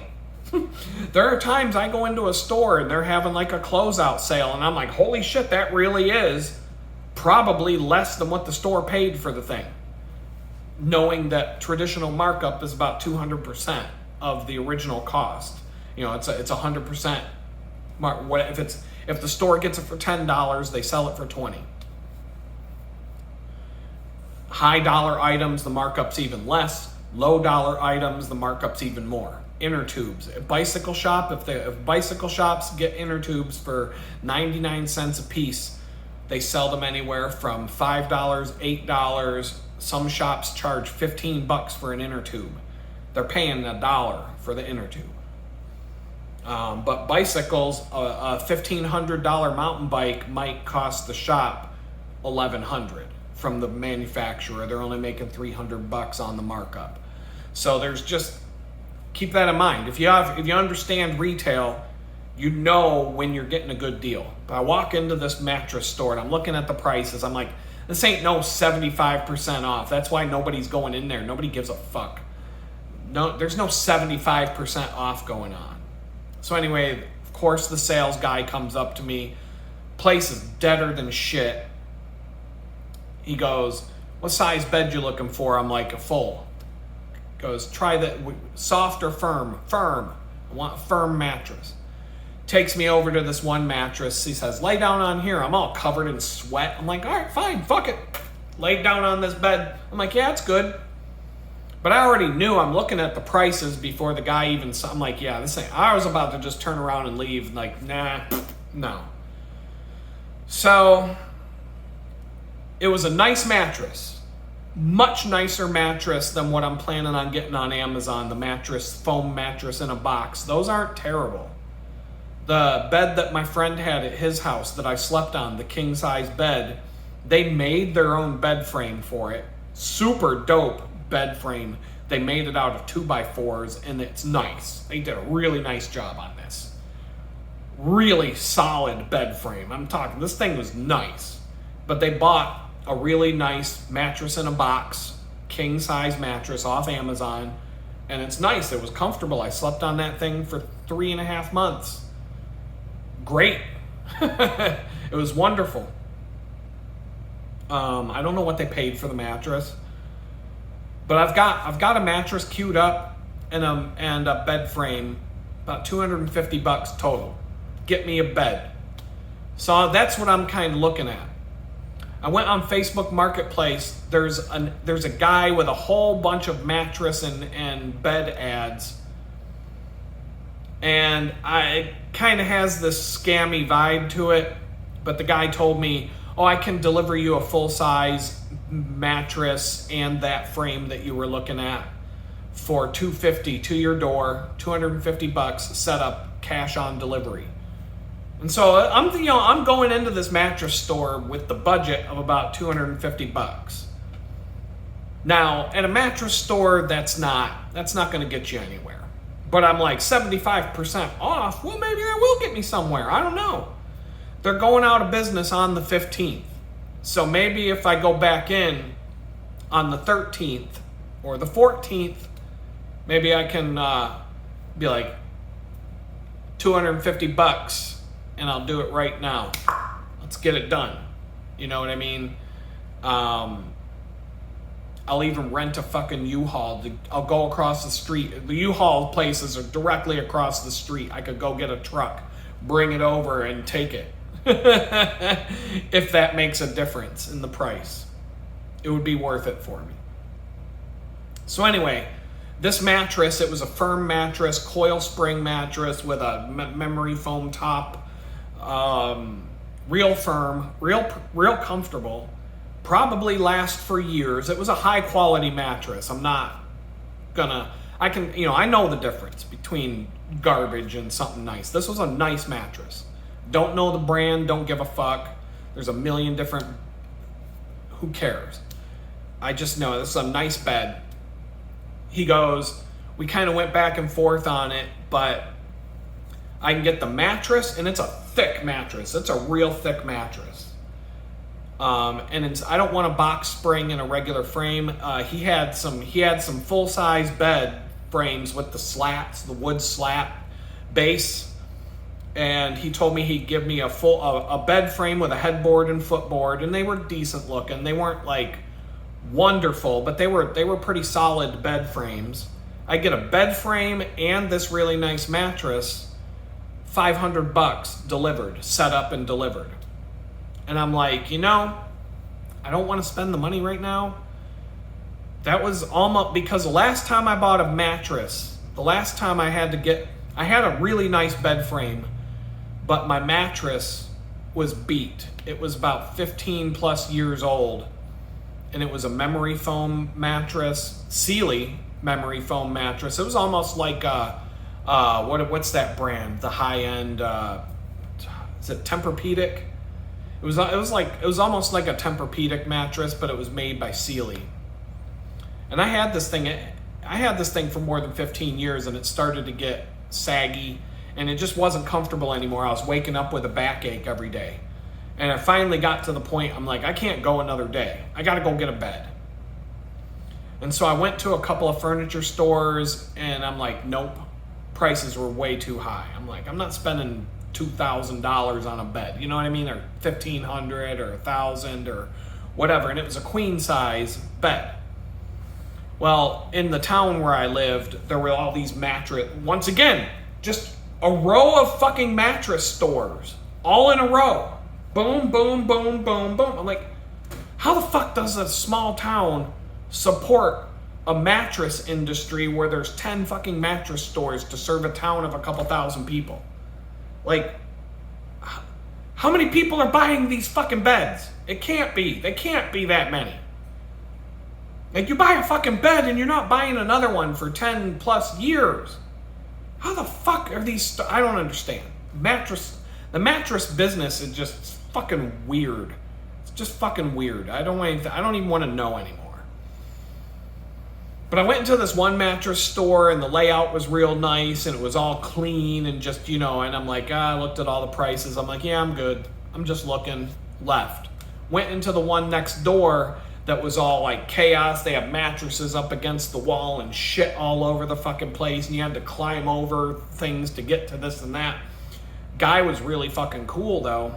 There are times I go into a store and they're having like a closeout sale and I'm like, holy shit, that really is probably less than what the store paid for the thing. Knowing that traditional markup is about 200% of the original cost. It's 100%. If the store gets it for $10, they sell it for $20. High dollar items, the markup's even less. Low dollar items, the markup's even more. Inner tubes. If bicycle shops get inner tubes for 99 cents a piece, they sell them anywhere from $5, $8. Some shops charge $15 for an inner tube. They're paying $1 for the inner tube. But bicycles, a $1,500 mountain bike might cost the shop $1,100 from the manufacturer. They're only making $300 on the markup. So there's just, keep that in mind. If you understand retail, you know when you're getting a good deal. But I walk into this mattress store and I'm looking at the prices. I'm like, this ain't no 75% off. That's why nobody's going in there. Nobody gives a fuck. No, there's no 75% off going on. So anyway, of course, the sales guy comes up to me. Place is deader than shit. He goes, what size bed you looking for? I'm like, a full. Goes, try that, soft or firm? Firm. I want a firm mattress. Takes me over to this one mattress. He says, lay down on here. I'm all covered in sweat. I'm like, all right, fine, fuck it. Laid down on this bed. I'm like, yeah, it's good. But I already knew. I'm looking at the prices before the guy even saw. I'm like, yeah, this ain't. I was about to just turn around and leave. Like, nah, no. So it was a nice mattress. much nicer mattress than what I'm planning on getting on Amazon, the mattress, foam mattress in a box. Those aren't terrible. The bed that my friend had at his house that I slept on, the king size bed, they made their own bed frame for it. Super dope bed frame. They made it out of 2x4s, and it's nice. They did a really nice job on this. Really solid bed frame. I'm talking, this thing was nice. But they bought a really nice mattress in a box, king size mattress off Amazon, and it's nice. It was comfortable. I slept on that thing for 3.5 months. Great. It was wonderful. I don't know what they paid for the mattress, but I've got a mattress queued up and a bed frame, about $250 total. Get me a bed. So that's what I'm kind of looking at. I went on Facebook Marketplace. There's a guy with a whole bunch of mattress and bed ads, and it kind of has this scammy vibe to it. But the guy told me, "Oh, I can deliver you a full size mattress and that frame that you were looking at for $250 to your door, $250 set up, cash on delivery." And so I'm going into this mattress store with the budget of about $250. Now, at a mattress store, that's not going to get you anywhere. But I'm like 75% off. Well, maybe that will get me somewhere. I don't know. They're going out of business on the 15th. So maybe if I go back in on the 13th or the 14th, maybe I can be like $250 and I'll do it right now. Let's get it done. You know what I mean? I'll even rent a fucking U-Haul. I'll go across the street. The U-Haul places are directly across the street. I could go get a truck, bring it over, and take it. If that makes a difference in the price, it would be worth it for me. So anyway, this mattress, it was a firm mattress, coil spring mattress with a memory foam top. Real firm, real comfortable. Probably last for years. It was a high quality mattress. I know the difference between garbage and something nice. This was a nice mattress. Don't know the brand, don't give a fuck. There's a million different, who cares? I just know this is a nice bed. He goes, we kind of went back and forth on it, but I can get the mattress, and it's a thick mattress. It's a real thick mattress. I don't want a box spring in a regular frame. He had some full-size bed frames with the slats, the wood slat base, and he told me he'd give me a bed frame with a headboard and footboard, and they were decent looking. They weren't like wonderful, but they were pretty solid bed frames. I get a bed frame and this really nice mattress, $500 delivered, set up and delivered. And I'm like, I don't want to spend the money right now. That was almost, because the last time I bought a mattress, I had a really nice bed frame, but my mattress was beat. It was about 15 plus years old, and it was a memory foam mattress, Sealy memory foam mattress. It was almost like what's that brand? The high end, is it Tempur-Pedic? It was almost like a Tempur-Pedic mattress, but it was made by Sealy. And I had this thing for more than 15 years, and it started to get saggy, and it just wasn't comfortable anymore. I was waking up with a backache every day. And I finally got to the point, I'm like, I can't go another day. I got to go get a bed. And so I went to a couple of furniture stores, and I'm like, nope, prices were way too high. I'm like, I'm not spending $2,000 on a bed, you know what I mean? Or $1,500 or $1,000 or whatever. And it was a queen size bed. Well, in the town where I lived, there were all these once again, just a row of fucking mattress stores, all in a row. Boom, boom, boom, boom, boom. I'm like, how the fuck does a small town support a mattress industry where there's 10 fucking mattress stores to serve a town of a couple thousand people? Like, how many people are buying these fucking beds? They can't be that many. Like, you buy a fucking bed and you're not buying another one for 10 plus years. How the fuck are these? I don't understand. The mattress business is just fucking weird. It's just fucking weird. I don't even want to know anymore. But I went into this one mattress store and the layout was real nice and it was all clean and just, and I'm like, I looked at all the prices. I'm like, yeah, I'm good. I'm just looking. Left. Went into the one next door that was all like chaos. They have mattresses up against the wall and shit all over the fucking place, and you had to climb over things to get to this and that. Guy was really fucking cool though.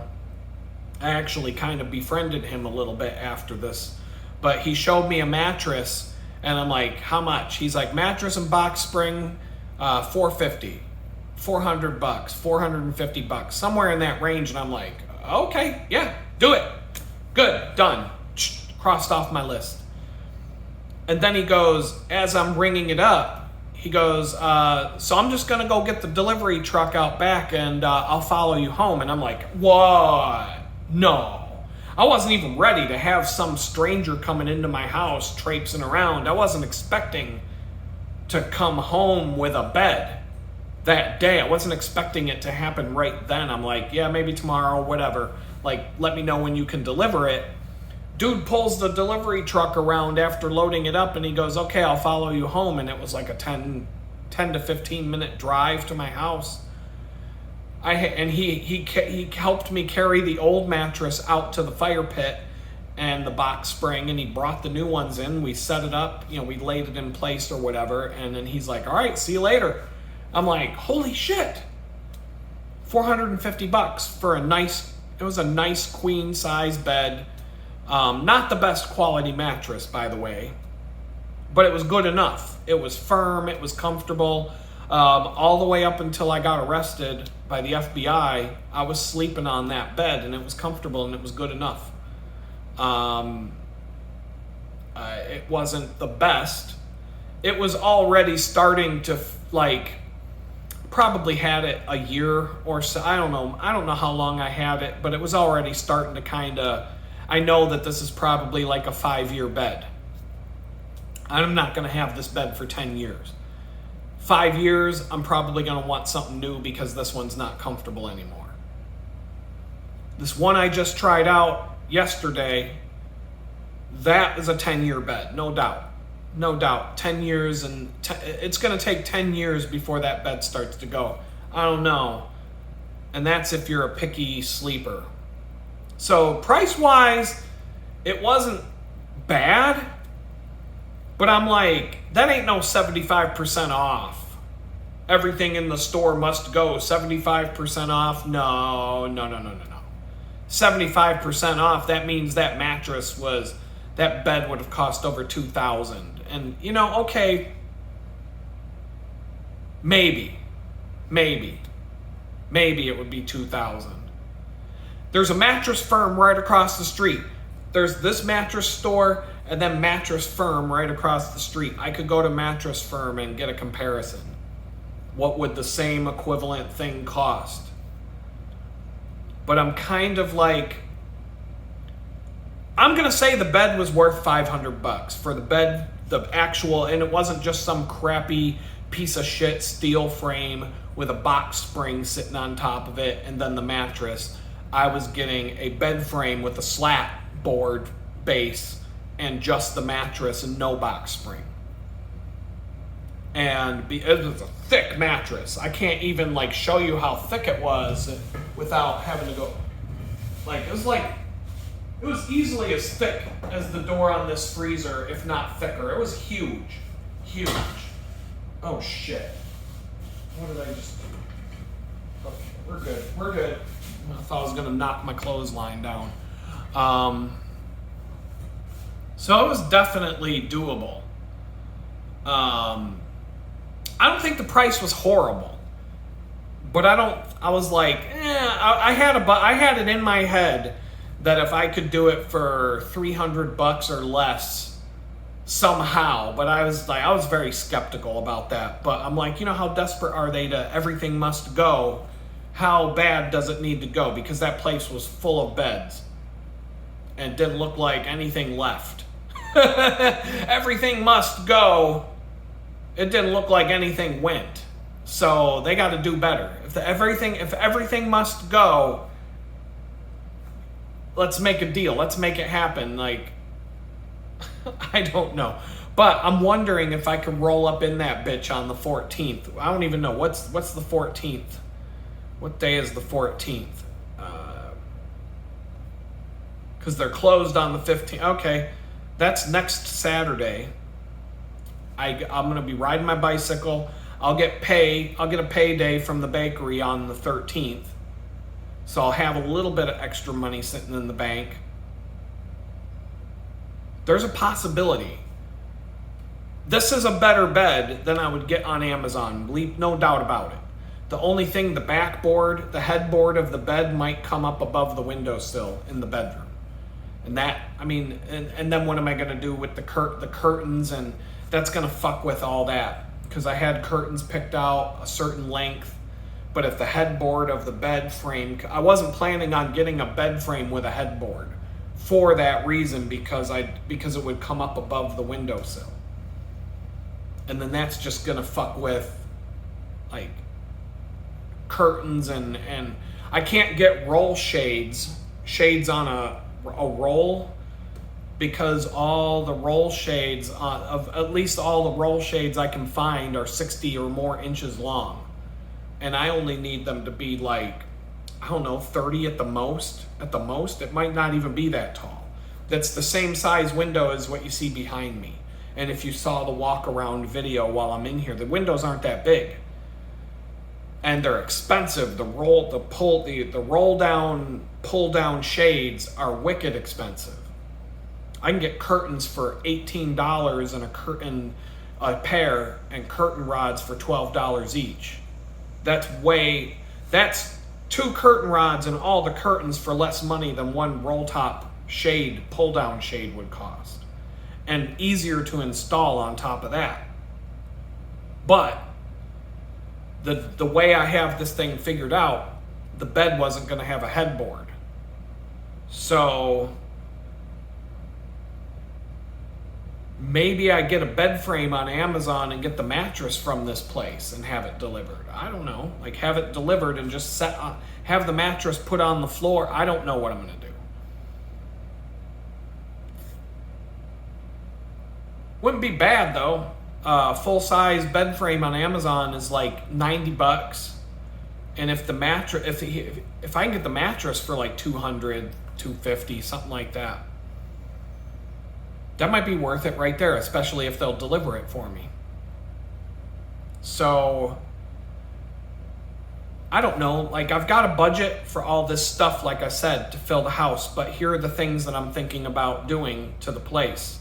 I actually kind of befriended him a little bit after this, but he showed me a mattress and I'm like, how much? He's like, mattress and box spring, $450, $400, $450, somewhere in that range. And I'm like, okay, yeah, do it. Good, done. Crossed off my list. And then he goes, as I'm ringing it up, he goes, so I'm just gonna go get the delivery truck out back and I'll follow you home. And I'm like, what? No. I wasn't even ready to have some stranger coming into my house traipsing around. I wasn't expecting to come home with a bed that day. I wasn't expecting it to happen right then. I'm like, yeah, maybe tomorrow, whatever. Like, let me know when you can deliver it. Dude pulls the delivery truck around after loading it up and he goes, okay, I'll follow you home. And it was like a 10 to 15 minute drive to my house. He helped me carry the old mattress out to the fire pit and the box spring, and he brought the new ones in. We set it up, we laid it in place or whatever. And then he's like, all right, see you later. I'm like, holy shit. $450 for it was a nice queen size bed. Not the best quality mattress, by the way, but it was good enough. It was firm, it was comfortable. All the way up until I got arrested by the FBI, I was sleeping on that bed and it was comfortable and it was good enough. It wasn't the best. It was already starting to probably had it a year or so. I don't know how long I had it, but it was already starting to I know that this is probably like a 5-year bed. I'm not going to have this bed for 10 years. 5 years, I'm probably going to want something new because this one's not comfortable anymore. This one I just tried out yesterday, that is a 10-year bed, no doubt. No doubt. 10 years, and it's going to take 10 years before that bed starts to go. I don't know. And that's if you're a picky sleeper. So price-wise, it wasn't bad, but I'm like, that ain't no 75% off. Everything in the store must go 75% off. No. 75% off, that means that that bed would have cost over $2,000. And, okay, maybe it would be $2,000. There's a Mattress Firm right across the street. There's this mattress store and then Mattress Firm right across the street. I could go to Mattress Firm and get a comparison. What would the same equivalent thing cost? But I'm kind of like, I'm going to say the bed was worth $500 for the bed, the actual, and it wasn't just some crappy piece of shit steel frame with a box spring sitting on top of it and then the mattress. I was getting a bed frame with a slat board base and just the mattress and no box spring. And it was a thick mattress. I can't even show you how thick it was without having to go. It was easily as thick as the door on this freezer, if not thicker. It was huge. Oh shit. What did I just do? Okay, we're good. I thought I was gonna knock my clothesline down. So it was definitely doable. I don't think the price was horrible, but I was like, I had it in my head that if I could do it for $300 or less somehow, but I was very skeptical about that. But I'm like, how desperate are they to everything must go? How bad does it need to go? Because that place was full of beds and didn't look like anything left. Everything must go. It didn't look like anything went. So they got to do better. If everything must go, let's make a deal. Let's make it happen. Like, I don't know. But I'm wondering if I can roll up in that bitch on the 14th. I don't even know. What's the 14th? What day is the 14th? Because they're closed on the 15th. Okay, that's next Saturday. I'm going to be riding my bicycle. I'll get a payday from the bakery on the 13th. So I'll have a little bit of extra money sitting in the bank. There's a possibility. This is a better bed than I would get on Amazon. No doubt about it. The only thing, the backboard, the headboard of the bed might come up above the windowsill in the bedroom. And that, I mean, and then what am I going to do with the curtains? And that's going to fuck with all that. Because I had curtains picked out a certain length. But if the headboard of the bed frame, I wasn't planning on getting a bed frame with a headboard for that reason, because it would come up above the windowsill. And then that's just going to fuck with, like, curtains and I can't get roll shades on a roll, because all the roll shades at least all the roll shades I can find are 60 or more inches long, and I only need them to be like, I don't know, 30 at the most. It might not even be that tall. That's the same size window as what you see behind me. And if you saw the walk around video while I'm in here, the windows aren't that big. And they're expensive. The roll down, pull down shades are wicked expensive. I can get curtains for $18 a pair, and curtain rods for $12 each. That's 2 curtain rods and all the curtains for less money than one roll top shade, pull down shade would cost. And easier to install on top of that. But the way I have this thing figured out, the bed wasn't going to have a headboard. So maybe I get a bed frame on Amazon and get the mattress from this place and have it delivered. I don't know. Like, have it delivered and just have the mattress put on the floor. I don't know what I'm going to do. Wouldn't be bad though. Full-size bed frame on Amazon is like $90, and if the mattress, if I can get the mattress for like $200, $250, something like that, that might be worth it right there, especially if they'll deliver it for me. So I don't know. Like, I've got a budget for all this stuff, like I said, to fill the house, but here are the things that I'm thinking about doing to the place.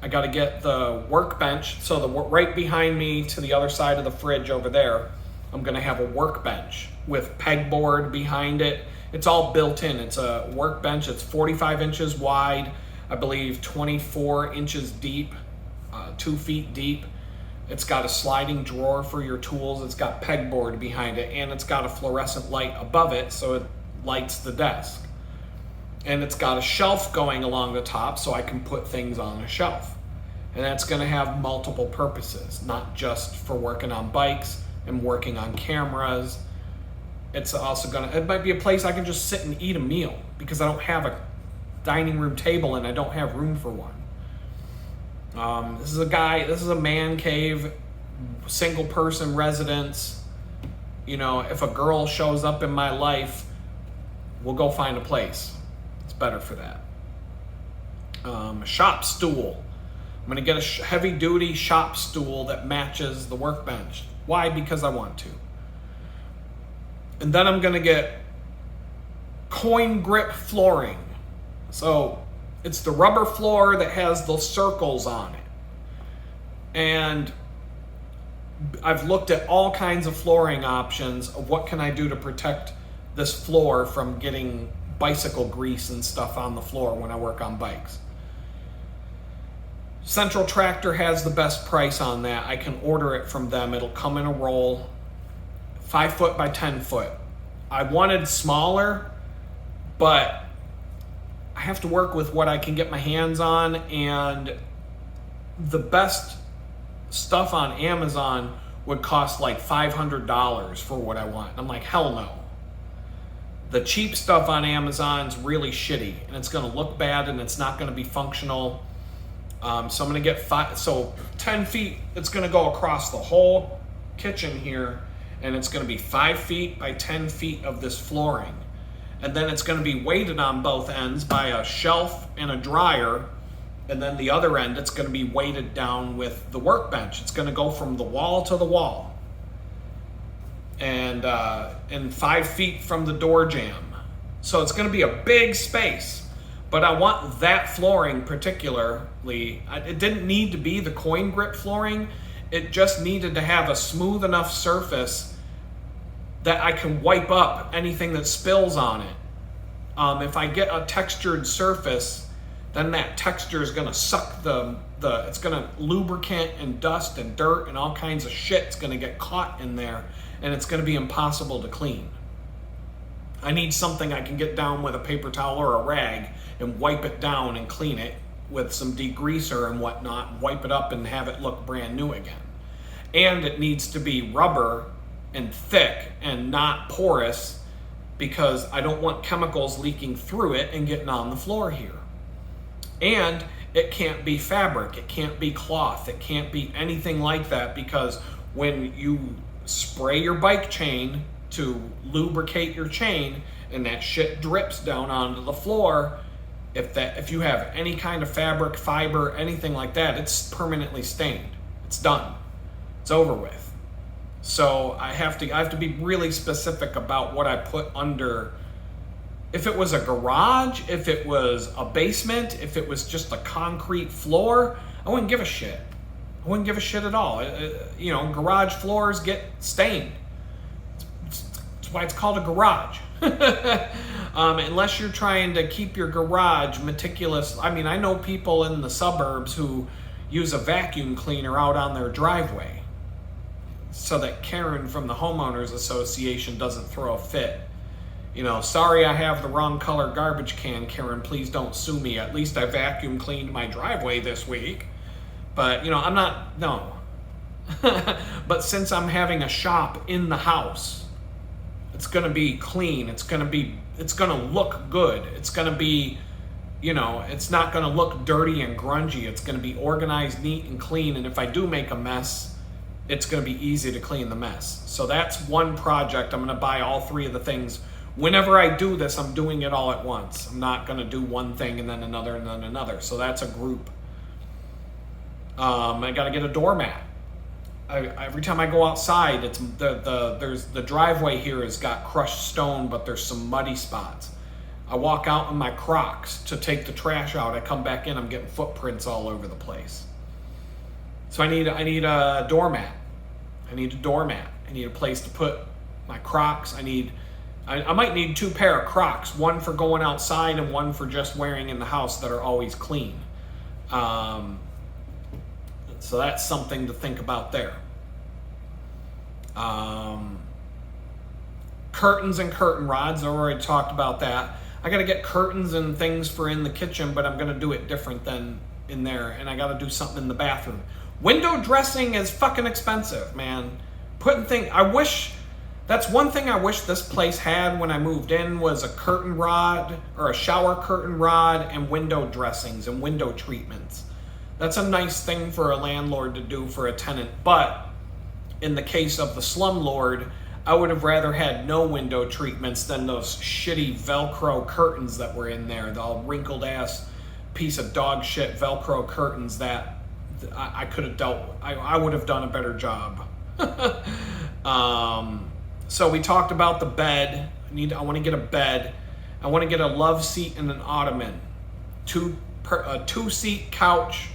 I got to get the workbench. So right behind me to the other side of the fridge over there, I'm going to have a workbench with pegboard behind it. It's all built in. It's a workbench. It's 45 inches wide, I believe 24 inches deep, 2 feet deep. It's got a sliding drawer for your tools. It's got pegboard behind it, and it's got a fluorescent light above it so it lights the desk. And it's got a shelf going along the top so I can put things on a shelf. And that's going to have multiple purposes, not just for working on bikes and working on cameras. It's also it might be a place I can just sit and eat a meal, because I don't have a dining room table and I don't have room for one. This is a man cave, single person residence. You know, if a girl shows up in my life, we'll go find a place. Better for that. Shop stool. I'm going to get a heavy duty shop stool that matches the workbench. Why? Because I want to. And then I'm going to get coin grip flooring. So it's the rubber floor that has the circles on it. And I've looked at all kinds of flooring options of what can I do to protect this floor from getting bicycle grease and stuff on the floor when I work on bikes. Central Tractor has the best price on that. I can order it from them. It'll come in a roll, 5 foot by 10 foot. I wanted smaller, but I have to work with what I can get my hands on, and the best stuff on Amazon would cost like $500 for what I want. And I'm like, hell no. The cheap stuff on Amazon's really shitty, and it's going to look bad, and it's not going to be functional. So I'm going to get 10 feet. It's going to go across the whole kitchen here, and it's going to be 5 feet by 10 feet of this flooring. And then it's going to be weighted on both ends by a shelf and a dryer. And then the other end, it's going to be weighted down with the workbench. It's going to go from the wall to the wall. And 5 feet from the door jamb. So it's going to be a big space. But I want that flooring particularly. It didn't need to be the coin grip flooring. It just needed to have a smooth enough surface that I can wipe up anything that spills on it. If I get a textured surface, then that texture is going to suck it's going to lubricant and dust and dirt and all kinds of shit. It's going to get caught in there, and it's going to be impossible to clean. I need something I can get down with a paper towel or a rag and wipe it down and clean it with some degreaser and whatnot, wipe it up and have it look brand new again. And it needs to be rubber and thick and not porous, because I don't want chemicals leaking through it and getting on the floor here. And it can't be fabric, it can't be cloth, it can't be anything like that, because when you spray your bike chain to lubricate your chain and that shit drips down onto the floor, if you have any kind of fabric, fiber, anything like that, it's permanently stained. It's done. It's over with. So I have to be really specific about what I put under. If it was a garage, if it was a basement, if it was just a concrete floor, I wouldn't give a shit. I wouldn't give a shit at all. Garage floors get stained. That's why it's called a garage. Unless you're trying to keep your garage meticulous. I mean, I know people in the suburbs who use a vacuum cleaner out on their driveway so that Karen from the Homeowners Association doesn't throw a fit. Sorry I have the wrong color garbage can, Karen, please don't sue me. At least I vacuum cleaned my driveway this week. But, I'm not, no. But since I'm having a shop in the house, it's going to be clean. It's going to look good. It's going to be, it's not going to look dirty and grungy. It's going to be organized, neat, and clean. And if I do make a mess, it's going to be easy to clean the mess. So that's one project. I'm going to buy all three of the things. Whenever I do this, I'm doing it all at once. I'm not going to do one thing and then another and then another. So that's a group. I got to get a doormat. Every time I go outside, it's there's the driveway here has got crushed stone, but there's some muddy spots. I walk out in my Crocs to take the trash out. I come back in, I'm getting footprints all over the place. So I need a doormat. I need a place to put my Crocs. I might need 2 pair of Crocs, one for going outside and one for just wearing in the house that are always clean. So that's something to think about there. Curtains and curtain rods, I already talked about that. I gotta get curtains and things for in the kitchen, but I'm gonna do it different than in there, and I gotta do something in the bathroom. Window dressing is fucking expensive, man. That's one thing I wish this place had when I moved in, was a curtain rod or a shower curtain rod and window dressings and window treatments. That's a nice thing for a landlord to do for a tenant, but in the case of the slumlord, I would have rather had no window treatments than those shitty Velcro curtains that were in there, the all wrinkled ass piece of dog shit Velcro curtains that I could have I would have done a better job. So we talked about the bed. I want to get a bed. I want to get a love seat and an ottoman. A 2-seat couch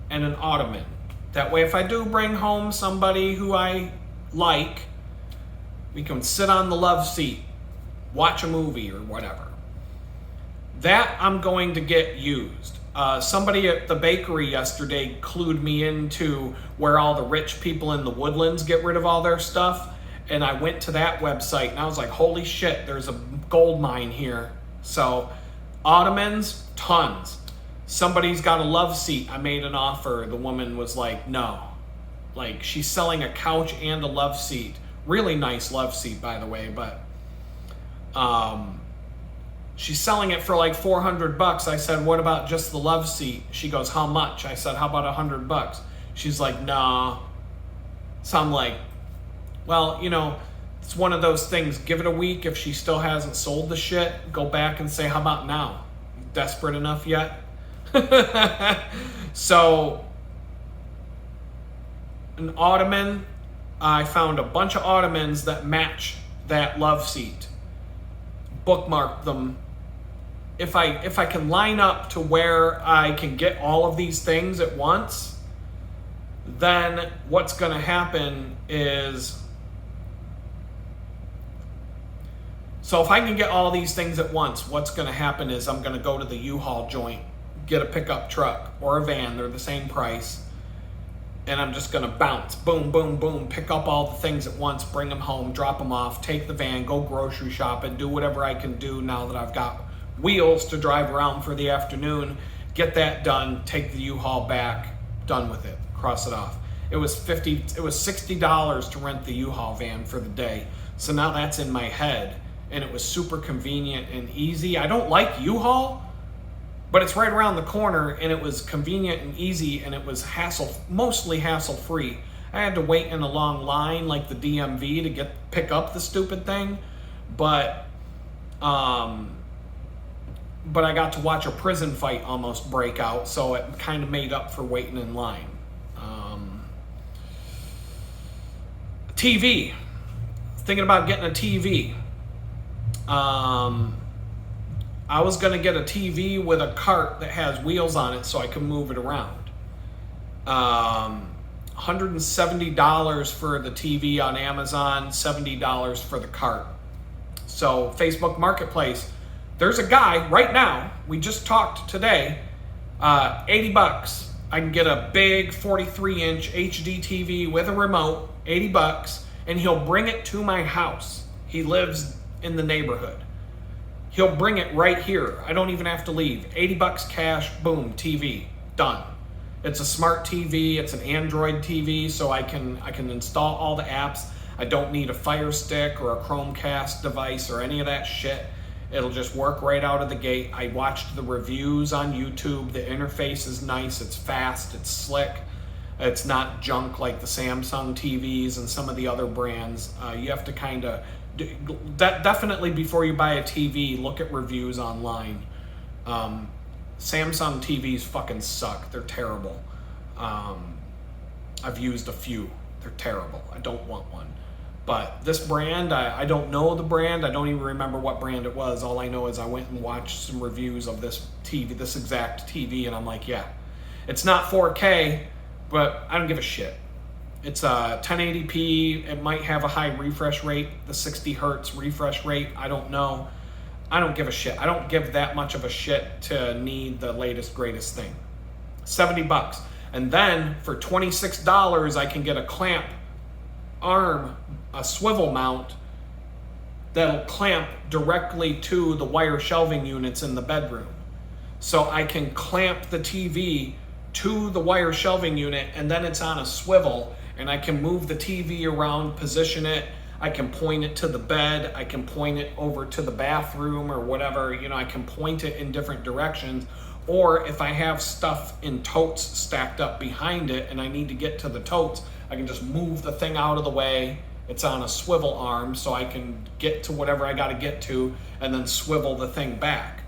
and an ottoman. That way, if I do bring home somebody who I like, we can sit on the love seat, watch a movie or whatever. That I'm going to get used. Somebody at the bakery yesterday clued me into where all the rich people in the Woodlands get rid of all their stuff. And I went to that website and I was like, holy shit, there's a gold mine here. So Ottomans, tons. Somebody's got a love seat. I made an offer. The woman was like, no. Like, she's selling a couch and a love seat. Really nice love seat, by the way, but she's selling it for like $400. I said, what about just the love seat? She goes, how much? I said, how about $100? She's like, nah. So I'm like, well, you know, it's one of those things. Give it a week. If she still hasn't sold the shit, go back and say, how about now? Desperate enough yet? So, an ottoman, I found a bunch of ottomans that match that love seat. Bookmarked them. If I can line up to where I can get all of these things at once, then what's going to happen is, so if I can get all these things at once, what's going to happen is I'm going to go to the U-Haul joint, get a pickup truck or a van, they're the same price, and I'm just going to bounce, boom, boom, boom, pick up all the things at once, bring them home, drop them off, take the van, go grocery shopping, do whatever I can do now that I've got wheels to drive around for the afternoon, get that done, take the U-Haul back, done with it, cross it off. It was $60 to rent the U-Haul van for the day. So now that's in my head, and it was super convenient and easy. I don't like U-Haul, but it's right around the corner, and it was convenient and easy, and it was mostly hassle-free. I had to wait in a long line like the DMV to pick up the stupid thing, but I got to watch a prison fight almost break out, so it kind of made up for waiting in line. TV. Thinking about getting a TV. I was going to get a TV with a cart that has wheels on it so I can move it around. $170 for the TV on Amazon, $70 for the cart. So Facebook Marketplace, there's a guy right now, we just talked today, $80. I can get a big 43-inch HD TV with a remote, $80, and he'll bring it to my house. He lives in the neighborhood. He'll bring it right here. I don't even have to leave. $80 cash, boom, TV, done. It's a smart TV, it's an Android TV, so I can install all the apps. I don't need a Fire Stick or a Chromecast device or any of that shit. It'll just work right out of the gate. I watched the reviews on YouTube. The interface is nice, it's fast, it's slick. It's not junk like the Samsung TVs and some of the other brands. You have to kind of, definitely before you buy a TV, look at reviews online. Samsung TVs fucking suck. They're terrible. I've used a few. They're terrible. I don't want one. But this brand, I don't know the brand. I don't even remember what brand it was. All I know is I went and watched some reviews of this TV, this exact TV, and I'm like, yeah. It's not 4K, but I don't give a shit. It's a 1080p. It might have a high refresh rate, the 60 hertz refresh rate. I don't know. I don't give a shit. I don't give that much of a shit to need the latest, greatest thing. $70. And then for $26, I can get a clamp arm, a swivel mount that'll clamp directly to the wire shelving units in the bedroom. So I can clamp the TV to the wire shelving unit, and then it's on a swivel, and I can move the TV around, position it. I can point it to the bed. I can point it over to the bathroom or whatever. You know, I can point it in different directions. Or if I have stuff in totes stacked up behind it and I need to get to the totes, I can just move the thing out of the way. It's on a swivel arm, so I can get to whatever I got to get to and then swivel the thing back.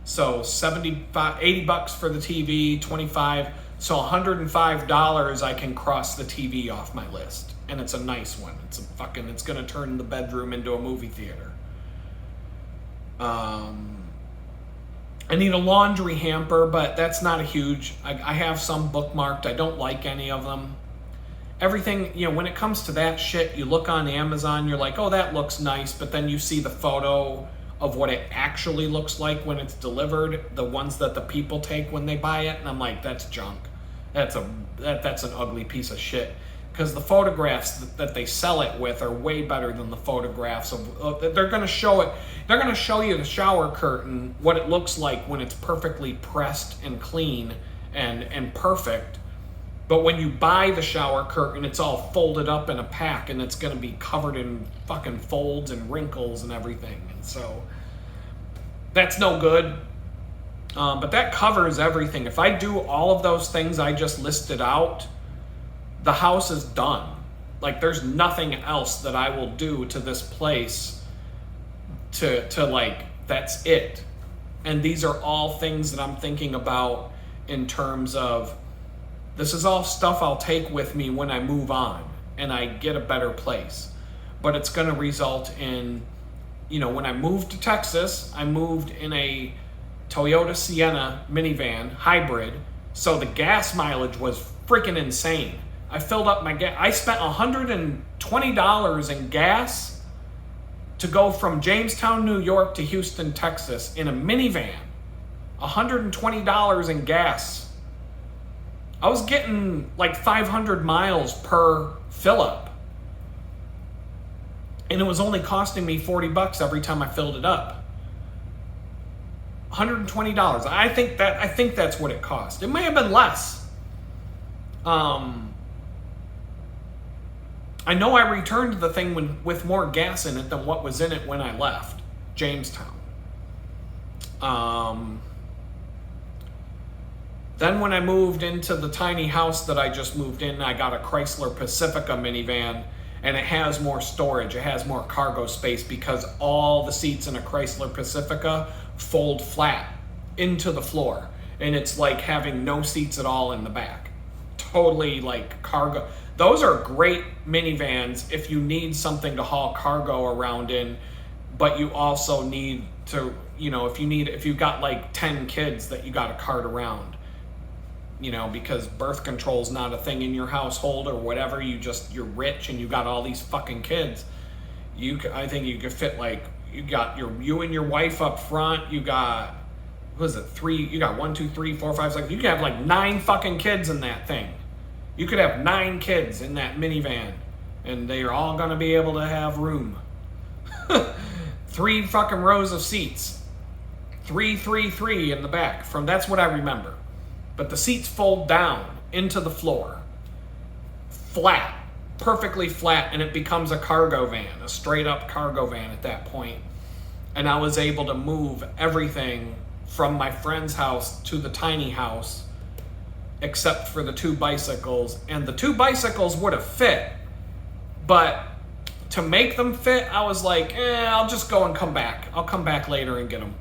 So $80 for the TV, $25, so $105 I can cross the TV off my list. And it's a nice one. It's gonna turn the bedroom into a movie theater. I need a laundry hamper, but that's not a huge, I have some bookmarked. I don't like any of them. Everything, you know, when it comes to that shit, you look on Amazon, you're like, oh, that looks nice, but then you see the photo of what it actually looks like when it's delivered, the ones that the people take when they buy it, and I'm like, that's junk. That's an ugly piece of shit. because the photographs that they sell it with are way better than the photographs of. They're going to show it. They're going to show you the shower curtain, what it looks like when it's perfectly pressed and clean and perfect. But when you buy the shower curtain, it's all folded up in a pack, and it's going to be covered in fucking folds and wrinkles and everything. And so that's no good. But that covers everything. If I do all of those things I just listed out, the house is done. Like, there's nothing else that I will do to this place to like, that's it. And these are all things that I'm thinking about in terms of, this is all stuff I'll take with me when I move on and I get a better place. But it's going to result in, when I moved to Texas, I moved in a Toyota Sienna minivan hybrid. So the gas mileage was freaking insane. I filled up my gas. I spent $120 in gas to go from Jamestown, New York to Houston, Texas in a minivan. $120 in gas. I was getting like 500 miles per fill up. And it was only costing me $40 every time I filled it up. $120. I think that's what it cost. It may have been less. I know I returned the thing with more gas in it than what was in it when I left Jamestown. Then when I moved into the tiny house that I just moved in, I got a Chrysler Pacifica minivan, and it has more storage. It has more cargo space because all the seats in a Chrysler Pacifica fold flat into the floor. And it's like having no seats at all in the back. Totally like cargo. Those are great minivans if you need something to haul cargo around in, but you also need to, if you've got like 10 kids that you got to cart around. Because birth control is not a thing in your household or whatever. You're rich and you got all these fucking kids. I think you could fit like, you got you and your wife up front. You got, what is it, 3, you got 1, 2, 3, 4, 5, 6. You could have like 9 fucking kids in that thing. You could have 9 kids in that minivan and they're all gonna be able to have room. 3 fucking rows of seats. 3, 3, 3 in the back. That's what I remember. But the seats fold down into the floor, flat, perfectly flat, and it becomes a cargo van, a straight up cargo van at that point. And I was able to move everything from my friend's house to the tiny house, except for the 2 bicycles. And the 2 bicycles would have fit, but to make them fit, I was like, I'll just go and come back. I'll come back later and get them.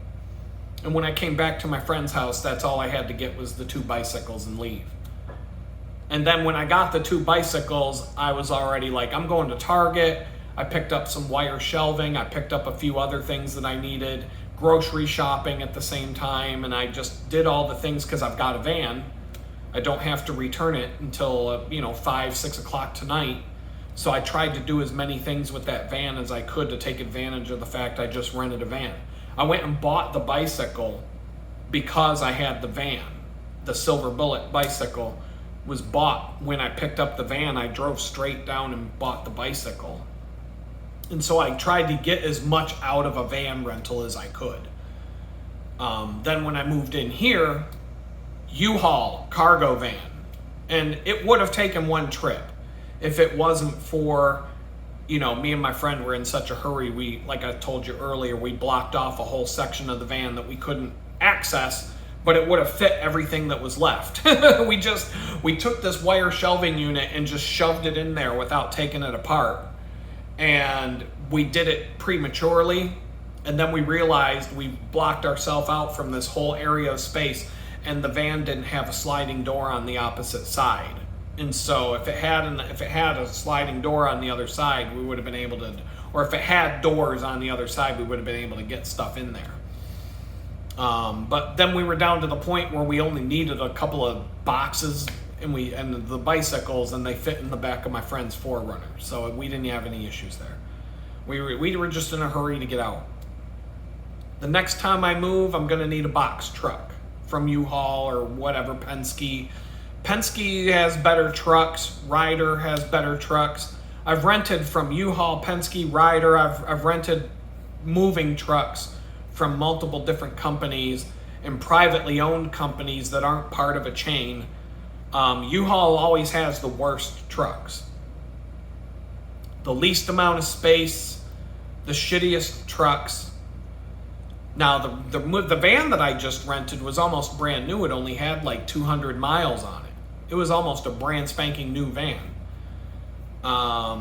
And when I came back to my friend's house, that's all I had to get was the 2 bicycles and leave. And then when I got the 2 bicycles, I was already like, I'm going to Target. I picked up some wire shelving. I picked up a few other things that I needed, grocery shopping at the same time. And I just did all the things because I've got a van. I don't have to return it until, 5, 6 o'clock tonight. So I tried to do as many things with that van as I could to take advantage of the fact I just rented a van. I went and bought the bicycle because I had the van. The Silver Bullet bicycle was bought when I picked up the van. I drove straight down and bought the bicycle. And so I tried to get as much out of a van rental as I could. Then when I moved in here, U-Haul cargo van. And it would have taken 1 trip if it wasn't for, me and my friend were in such a hurry. We, like I told you earlier, we blocked off a whole section of the van that we couldn't access, but it would have fit everything that was left. We took this wire shelving unit and just shoved it in there without taking it apart. And we did it prematurely. And then we realized we blocked ourselves out from this whole area of space, and the van didn't have a sliding door on the opposite side. And so if it had a sliding door on the other side, we would have been able to, or if it had doors on the other side, we would have been able to get stuff in there. But then we were down to the point where we only needed a couple of boxes and the bicycles, and they fit in the back of my friend's 4Runner. So we didn't have any issues there. We were just in a hurry to get out. The next time I move, I'm going to need a box truck from U-Haul or whatever, Penske, Penske has better trucks. Ryder has better trucks. I've rented from U-Haul, Penske, Ryder. I've rented moving trucks from multiple different companies and privately owned companies that aren't part of a chain. U-Haul always has the worst trucks. The least amount of space, the shittiest trucks. Now, the van that I just rented was almost brand new. It only had like 200 miles on it. It was almost a brand spanking new van. But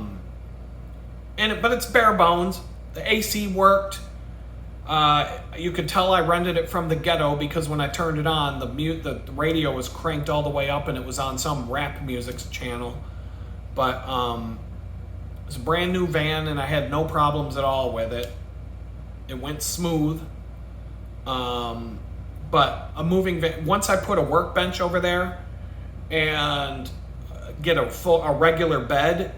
it's bare bones. The AC worked. You could tell I rented it from the ghetto because when I turned it on, the radio was cranked all the way up and it was on some rap music channel. But it was a brand new van and I had no problems at all with it. It went smooth. But a moving van, once I put a workbench over there and get a regular bed,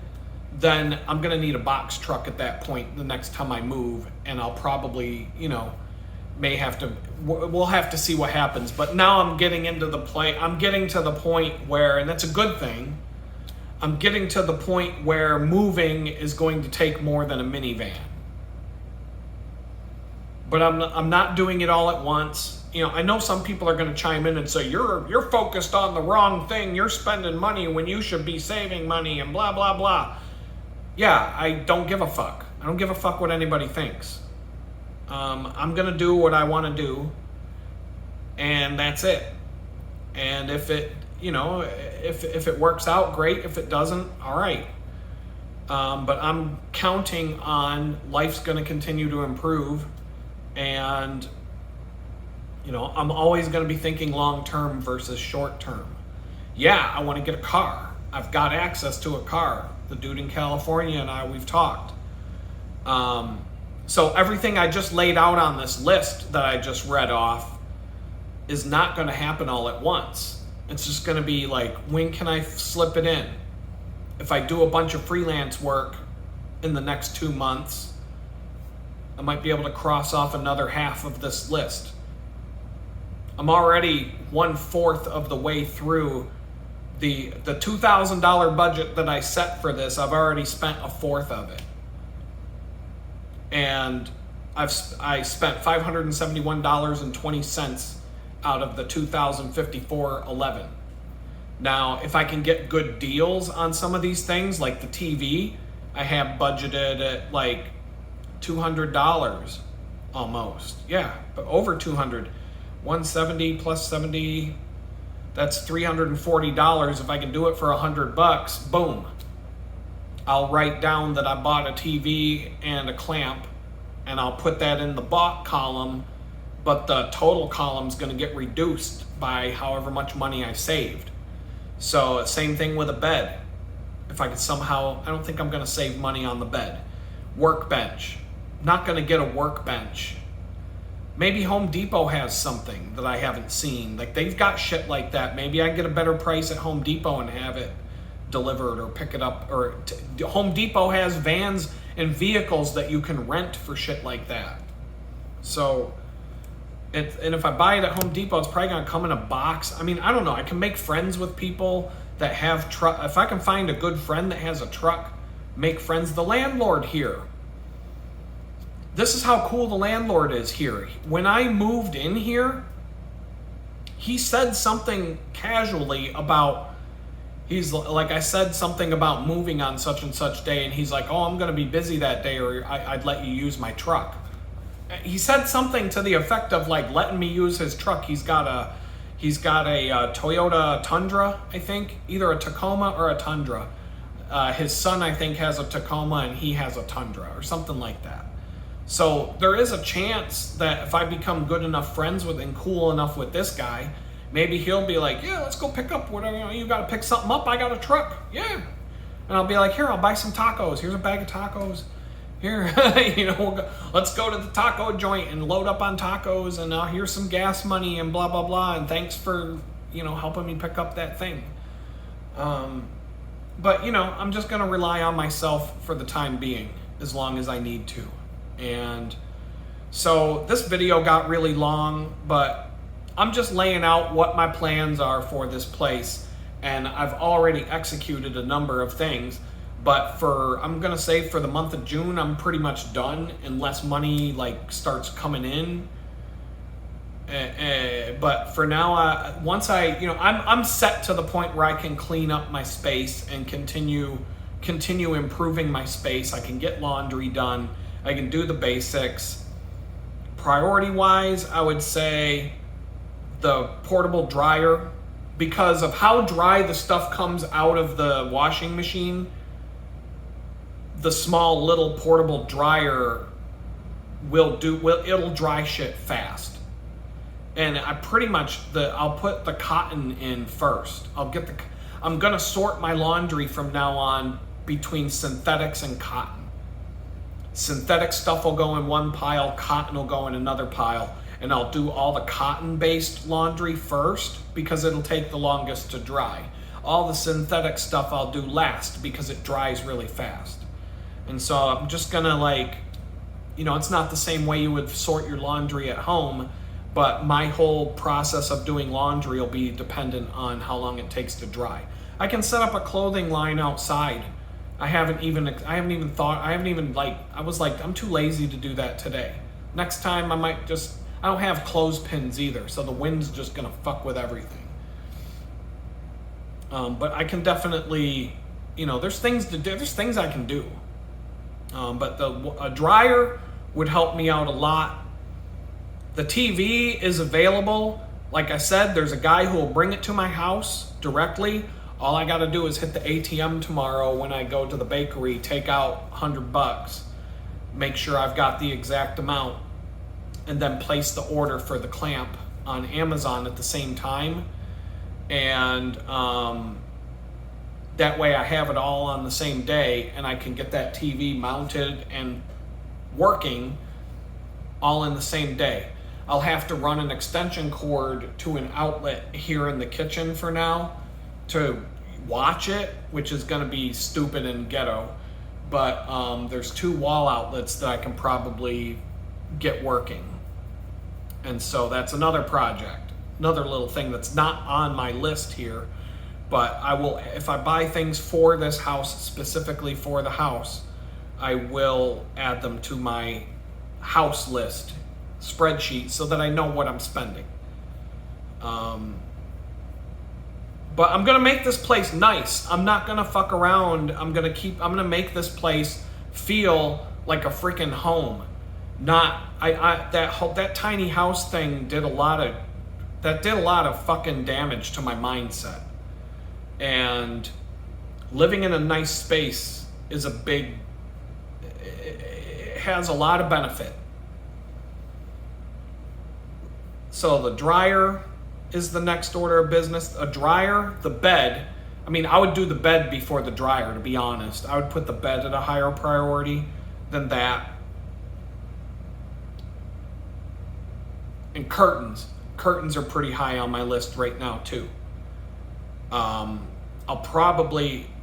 then I'm going to need a box truck at that point the next time I move, and I'll probably, we'll have to see what happens. But now I'm getting to the point where, and that's a good thing, I'm getting to the point where moving is going to take more than a minivan. But I'm not doing it all at once. I know some people are going to chime in and say, you're focused on the wrong thing. You're spending money when you should be saving money and blah, blah, blah. Yeah, I don't give a fuck. I don't give a fuck what anybody thinks. I'm going to do what I want to do, and that's it. And if it, if it works out, great. If it doesn't, all right. But I'm counting on life's going to continue to improve, and I'm always going to be thinking long-term versus short-term. Yeah, I want to get a car. I've got access to a car. The dude in California and we've talked. So everything I just laid out on this list that I just read off is not going to happen all at once. It's just going to be like, when can I slip it in? If I do a bunch of freelance work in the next 2 months, I might be able to cross off another half of this list. I'm already 1/4 of the way through the $2,000 budget that I set for this. I've already spent 1/4 of it. And I spent $571.20 out of the $2,054.11. Now, if I can get good deals on some of these things, like the TV, I have budgeted at like $200 almost. Yeah, but over 200. 170 plus 70, that's $340. If I can do it for $100, boom. I'll write down that I bought a TV and a clamp, and I'll put that in the bought column, but the total column's going to get reduced by however much money I saved. So same thing with a bed. If I could somehow, I don't think I'm going to save money on the bed. Workbench. Not going to get a workbench. Maybe Home Depot has something that I haven't seen. Like, they've got shit like that. Maybe I get a better price at Home Depot and have it delivered or pick it up. Or Home Depot has vans and vehicles that you can rent for shit like that. So, and if I buy it at Home Depot, it's probably going to come in a box. I mean, I don't know. I can make friends with people that have truck. If I can find a good friend that has a truck, make friends. The landlord here. This is how cool the landlord is here. When I moved in here, he said something casually about, I said something about moving on such and such day, and he's like, oh, I'm going to be busy that day, or I'd let you use my truck. He said something to the effect of like letting me use his truck. He's got a Toyota Tundra, I think, either a Tacoma or a Tundra. His son, I think, has a Tacoma, and he has a Tundra, or something like that. So there is a chance that if I become good enough friends with and cool enough with this guy, maybe he'll be like, yeah, let's go pick up whatever. You got to pick something up. I got a truck. Yeah. And I'll be like, here, I'll buy some tacos. Here's a bag of tacos. Here, let's go to the taco joint and load up on tacos, and here's some gas money and blah, blah, blah. And thanks for, helping me pick up that thing. But, I'm just going to rely on myself for the time being, as long as I need to. And so this video got really long, but I'm just laying out what my plans are for this place. and I've already executed a number of things. But I'm gonna say for the month of June, I'm pretty much done unless money like starts coming in. But for now, once I'm set to the point where I can clean up my space and continue improving my space. I can get laundry done. I can do the basics. Priority wise, I would say the portable dryer, because of how dry the stuff comes out of the washing machine. The small little portable dryer it'll dry shit fast. And I pretty much I'll put the cotton in first. I'm gonna sort my laundry from now on between synthetics and cotton. Synthetic stuff will go in one pile, cotton will go in another pile, and I'll do all the cotton-based laundry first because it'll take the longest to dry. All the synthetic stuff I'll do last because it dries really fast. And so I'm just gonna it's not the same way you would sort your laundry at home, but my whole process of doing laundry will be dependent on how long it takes to dry. I can set up a clothing line outside. I was like, I'm too lazy to do that today. Next time I don't have clothespins either, so the wind's just gonna fuck with everything. But I can definitely, there's things to do, there's things I can do. But a dryer would help me out a lot. The TV is available. Like I said, there's a guy who will bring it to my house directly. All I gotta do is hit the ATM tomorrow when I go to the bakery, take out $100, make sure I've got the exact amount, and then place the order for the clamp on Amazon at the same time. And that way I have it all on the same day, and I can get that TV mounted and working all in the same day. I'll have to run an extension cord to an outlet here in the kitchen for now to watch it, which is gonna be stupid and ghetto. But there's 2 wall outlets that I can probably get working. And so that's another project, another little thing that's not on my list here. But I will, if I buy things for this house, specifically for the house, I will add them to my house list spreadsheet so that I know what I'm spending. But I'm gonna make this place nice. I'm not gonna fuck around. I'm gonna make this place feel like a freaking home. That tiny house thing did a lot of fucking damage to my mindset. And living in a nice space is it has a lot of benefit. So the dryer is the next order of business. A dryer, the bed. I mean, I would do the bed before the dryer, to be honest. I would put the bed at a higher priority than that. And curtains. Curtains are pretty high on my list right now, too.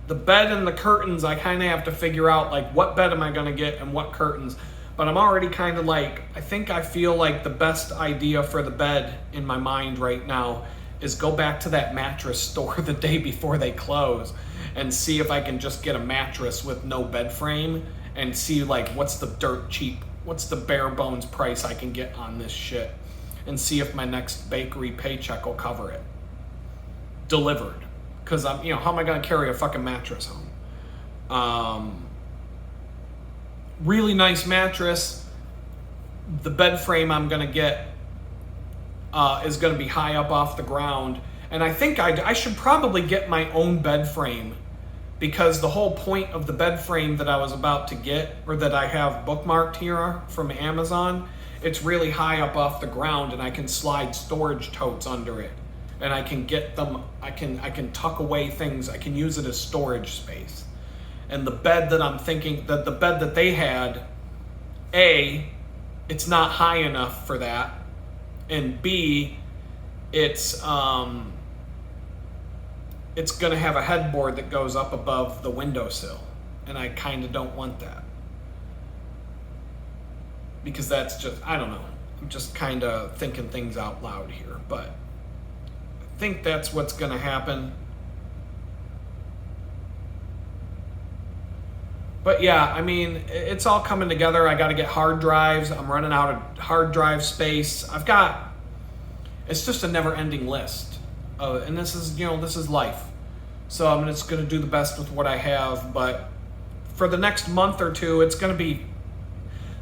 The bed and the curtains, I kind of have to figure out, what bed am I going to get and what curtains. But I'm already kind of I feel like the best idea for the bed in my mind right now is go back to that mattress store the day before they close and see if I can just get a mattress with no bed frame and see what's the bare bones price I can get on this shit, and see if my next bakery paycheck will cover it. Delivered. Because how am I going to carry a fucking mattress home? Really nice mattress. The bed frame I'm going to get is going to be high up off the ground. And I think I should probably get my own bed frame, because the whole point of the bed frame that I was about to get, or that I have bookmarked here from Amazon, it's really high up off the ground, and I can slide storage totes under it. And I can get them, I can tuck away things, I can use it as storage space. And the bed that I'm thinking, that the bed that they had, A, it's not high enough for that, and B, it's gonna have a headboard that goes up above the windowsill, and I kind of don't want that. Because that's just, I don't know, I'm just kind of thinking things out loud here, but I think that's what's gonna happen. But yeah, I mean, it's all coming together. I got to get hard drives. I'm running out of hard drive space. It's just a never ending list. And this is life. So I'm just going to do the best with what I have. But for the next month or two, it's going to be,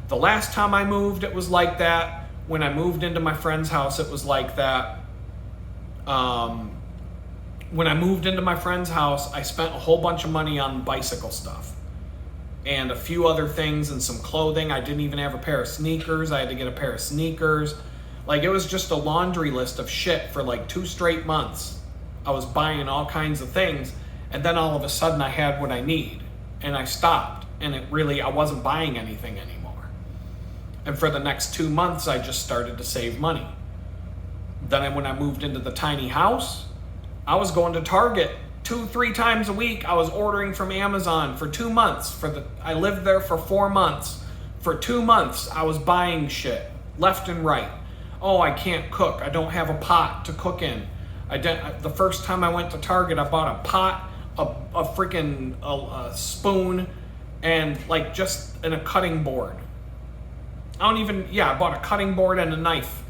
the last time I moved, it was like that. When I moved into my friend's house, it was like that. When I moved into my friend's house, I spent a whole bunch of money on bicycle stuff and a few other things and some clothing. I didn't even have a pair of sneakers. I had to get a pair of sneakers. Like, it was just a laundry list of shit for like 2 straight months. I was buying all kinds of things, and then all of a sudden I had what I need, and I stopped, and I wasn't buying anything anymore. And for the next 2 months, I just started to save money. Then when I moved into the tiny house, I was going to Target 2-3 times a week. I was ordering from Amazon for 2 months. I lived there for 4 months. For 2 months, I was buying shit left and right. Oh, I can't cook. I don't have a pot to cook in. The first time I went to Target, I bought a pot, a freaking spoon, and like just a cutting board. I bought a cutting board and a knife,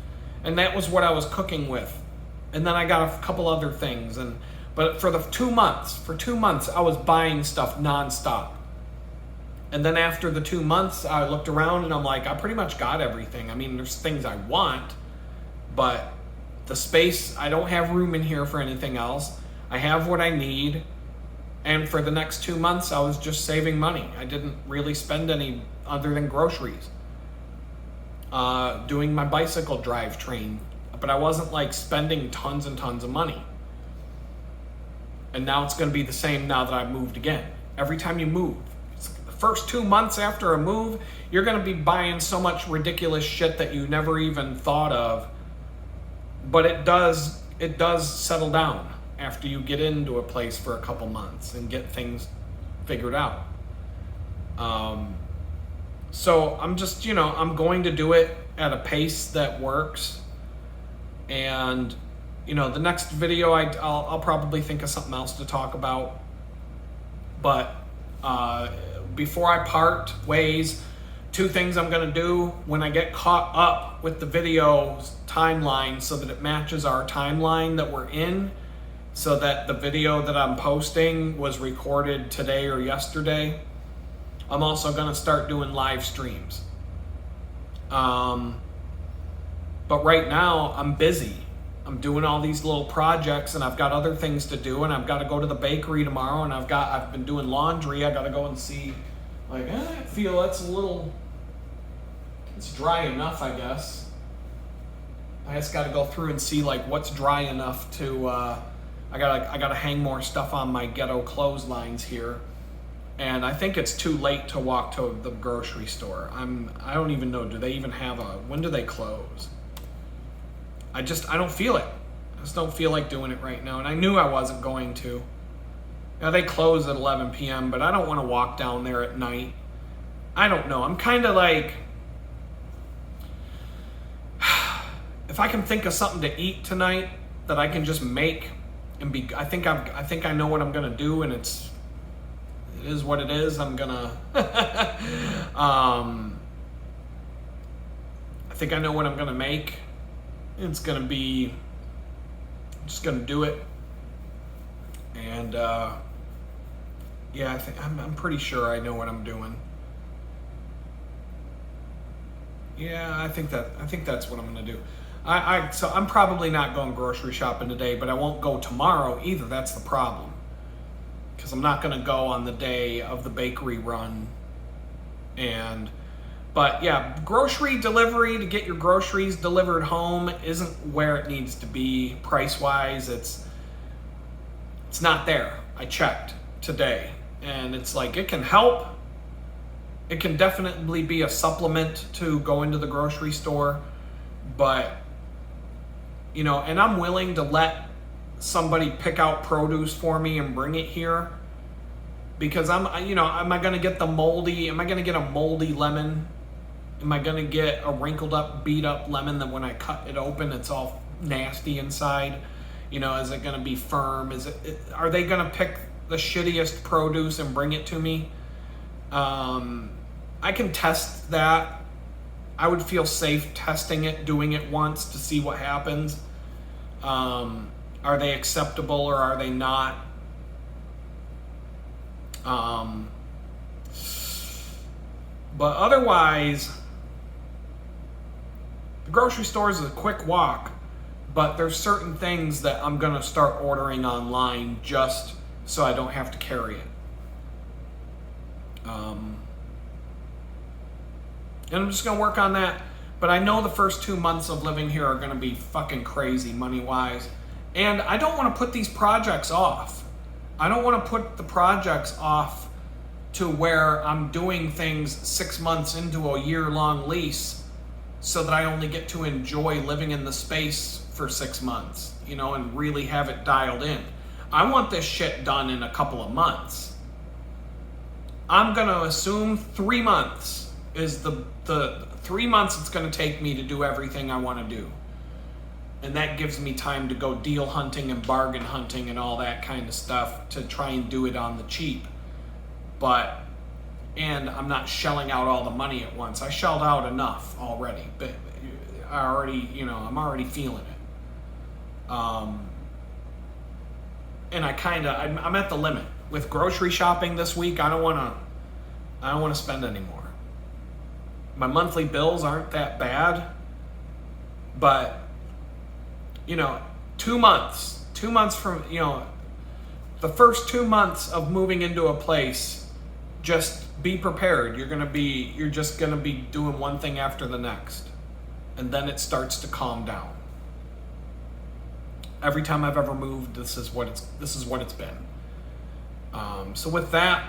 and that was what I was cooking with. And then I got a couple other things, but for 2 months, I was buying stuff nonstop. And then after the 2 months, I looked around and I'm like, I pretty much got everything. I mean, there's things I want, but the space, I don't have room in here for anything else. I have what I need. And for the next 2 months, I was just saving money. I didn't really spend any other than groceries. Doing my bicycle drivetrain, but I wasn't like spending tons and tons of money. And now it's going to be the same now that I've moved again. Every time you move, the first 2 months after a move, you're going to be buying so much ridiculous shit that you never even thought of. But it does settle down after you get into a place for a couple months and get things figured out. So I'm just, I'm going to do it at a pace that works. And, the next video, I'll probably think of something else to talk about. But before I part ways, 2 things I'm going to do when I get caught up with the video timeline so that it matches our timeline that we're in, so that the video that I'm posting was recorded today or yesterday. I'm also going to start doing live streams. But right now, I'm busy. I'm doing all these little projects, and I've got other things to do, and I've got to go to the bakery tomorrow, and I've been doing laundry. I got to go and see, I feel it's dry enough, I guess. I just got to go through and see what's dry enough to, I gotta hang more stuff on my ghetto clotheslines here. And I think it's too late to walk to the grocery store. I don't even know, do they even have when do they close? I don't feel it. I just don't feel like doing it right now. And I knew I wasn't going to. They close at 11 p.m., but I don't want to walk down there at night. I don't know. I'm kind of like, if I can think of something to eat tonight that I can just make and I think I know what I'm gonna do, and it is what it is. I'm gonna I think I know what I'm gonna make. It's gonna be, I'm just gonna do it. And I think I'm pretty sure I know what I'm doing. Yeah, I think that's what I'm gonna do. So I'm probably not going grocery shopping today, but I won't go tomorrow either. That's the problem. Because I'm not gonna go on the day of the bakery run. But yeah, grocery delivery, to get your groceries delivered home, isn't where it needs to be price-wise. It's not there. I checked today, and it's it can help. It can definitely be a supplement to go into the grocery store, but and I'm willing to let somebody pick out produce for me and bring it here, because am I going to get a moldy lemon? Am I going to get a wrinkled up, beat up lemon that when I cut it open, it's all nasty inside? Is it going to be firm? Are they going to pick the shittiest produce and bring it to me? I can test that. I would feel safe testing it, doing it once to see what happens. Are they acceptable or are they not? But otherwise, the grocery store is a quick walk, but there's certain things that I'm going to start ordering online just so I don't have to carry it. And I'm just going to work on that. But I know the first 2 months of living here are going to be fucking crazy money-wise. And I don't want to put these projects off. I don't want to put the projects off to where I'm doing things 6 months into a year-long lease so that I only get to enjoy living in the space for 6 months, you know, and really have it dialed in. I want this shit done in a couple of months. I'm going to assume 3 months is the 3 months it's going to take me to do everything I want to do. And that gives me time to go deal hunting and bargain hunting and all that kind of stuff to try and do it on the cheap. And I'm not shelling out all the money at once. I shelled out enough already, but I'm already feeling it. And I'm at the limit. With grocery shopping this week, I don't want to spend anymore. My monthly bills aren't that bad, but 2 months from, the first 2 months of moving into a place, just be prepared. You're just going to be doing one thing after the next. And then it starts to calm down. Every time I've ever moved, this is what it's been. So with that,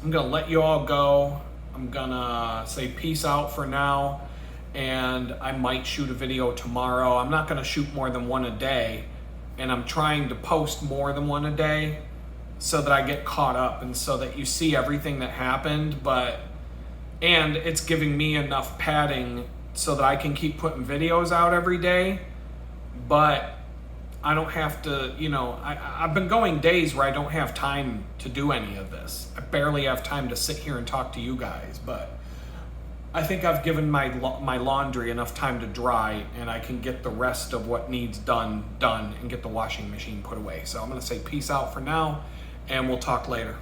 I'm going to let you all go. I'm going to say peace out for now. And I might shoot a video tomorrow. I'm not going to shoot more than one a day. And I'm trying to post more than one a day so that I get caught up and so that you see everything that happened. And it's giving me enough padding so that I can keep putting videos out every day. But I don't have to, I've been going days where I don't have time to do any of this. I barely have time to sit here and talk to you guys, but I think I've given my laundry enough time to dry, and I can get the rest of what needs done, and get the washing machine put away. So I'm going to say peace out for now, and we'll talk later.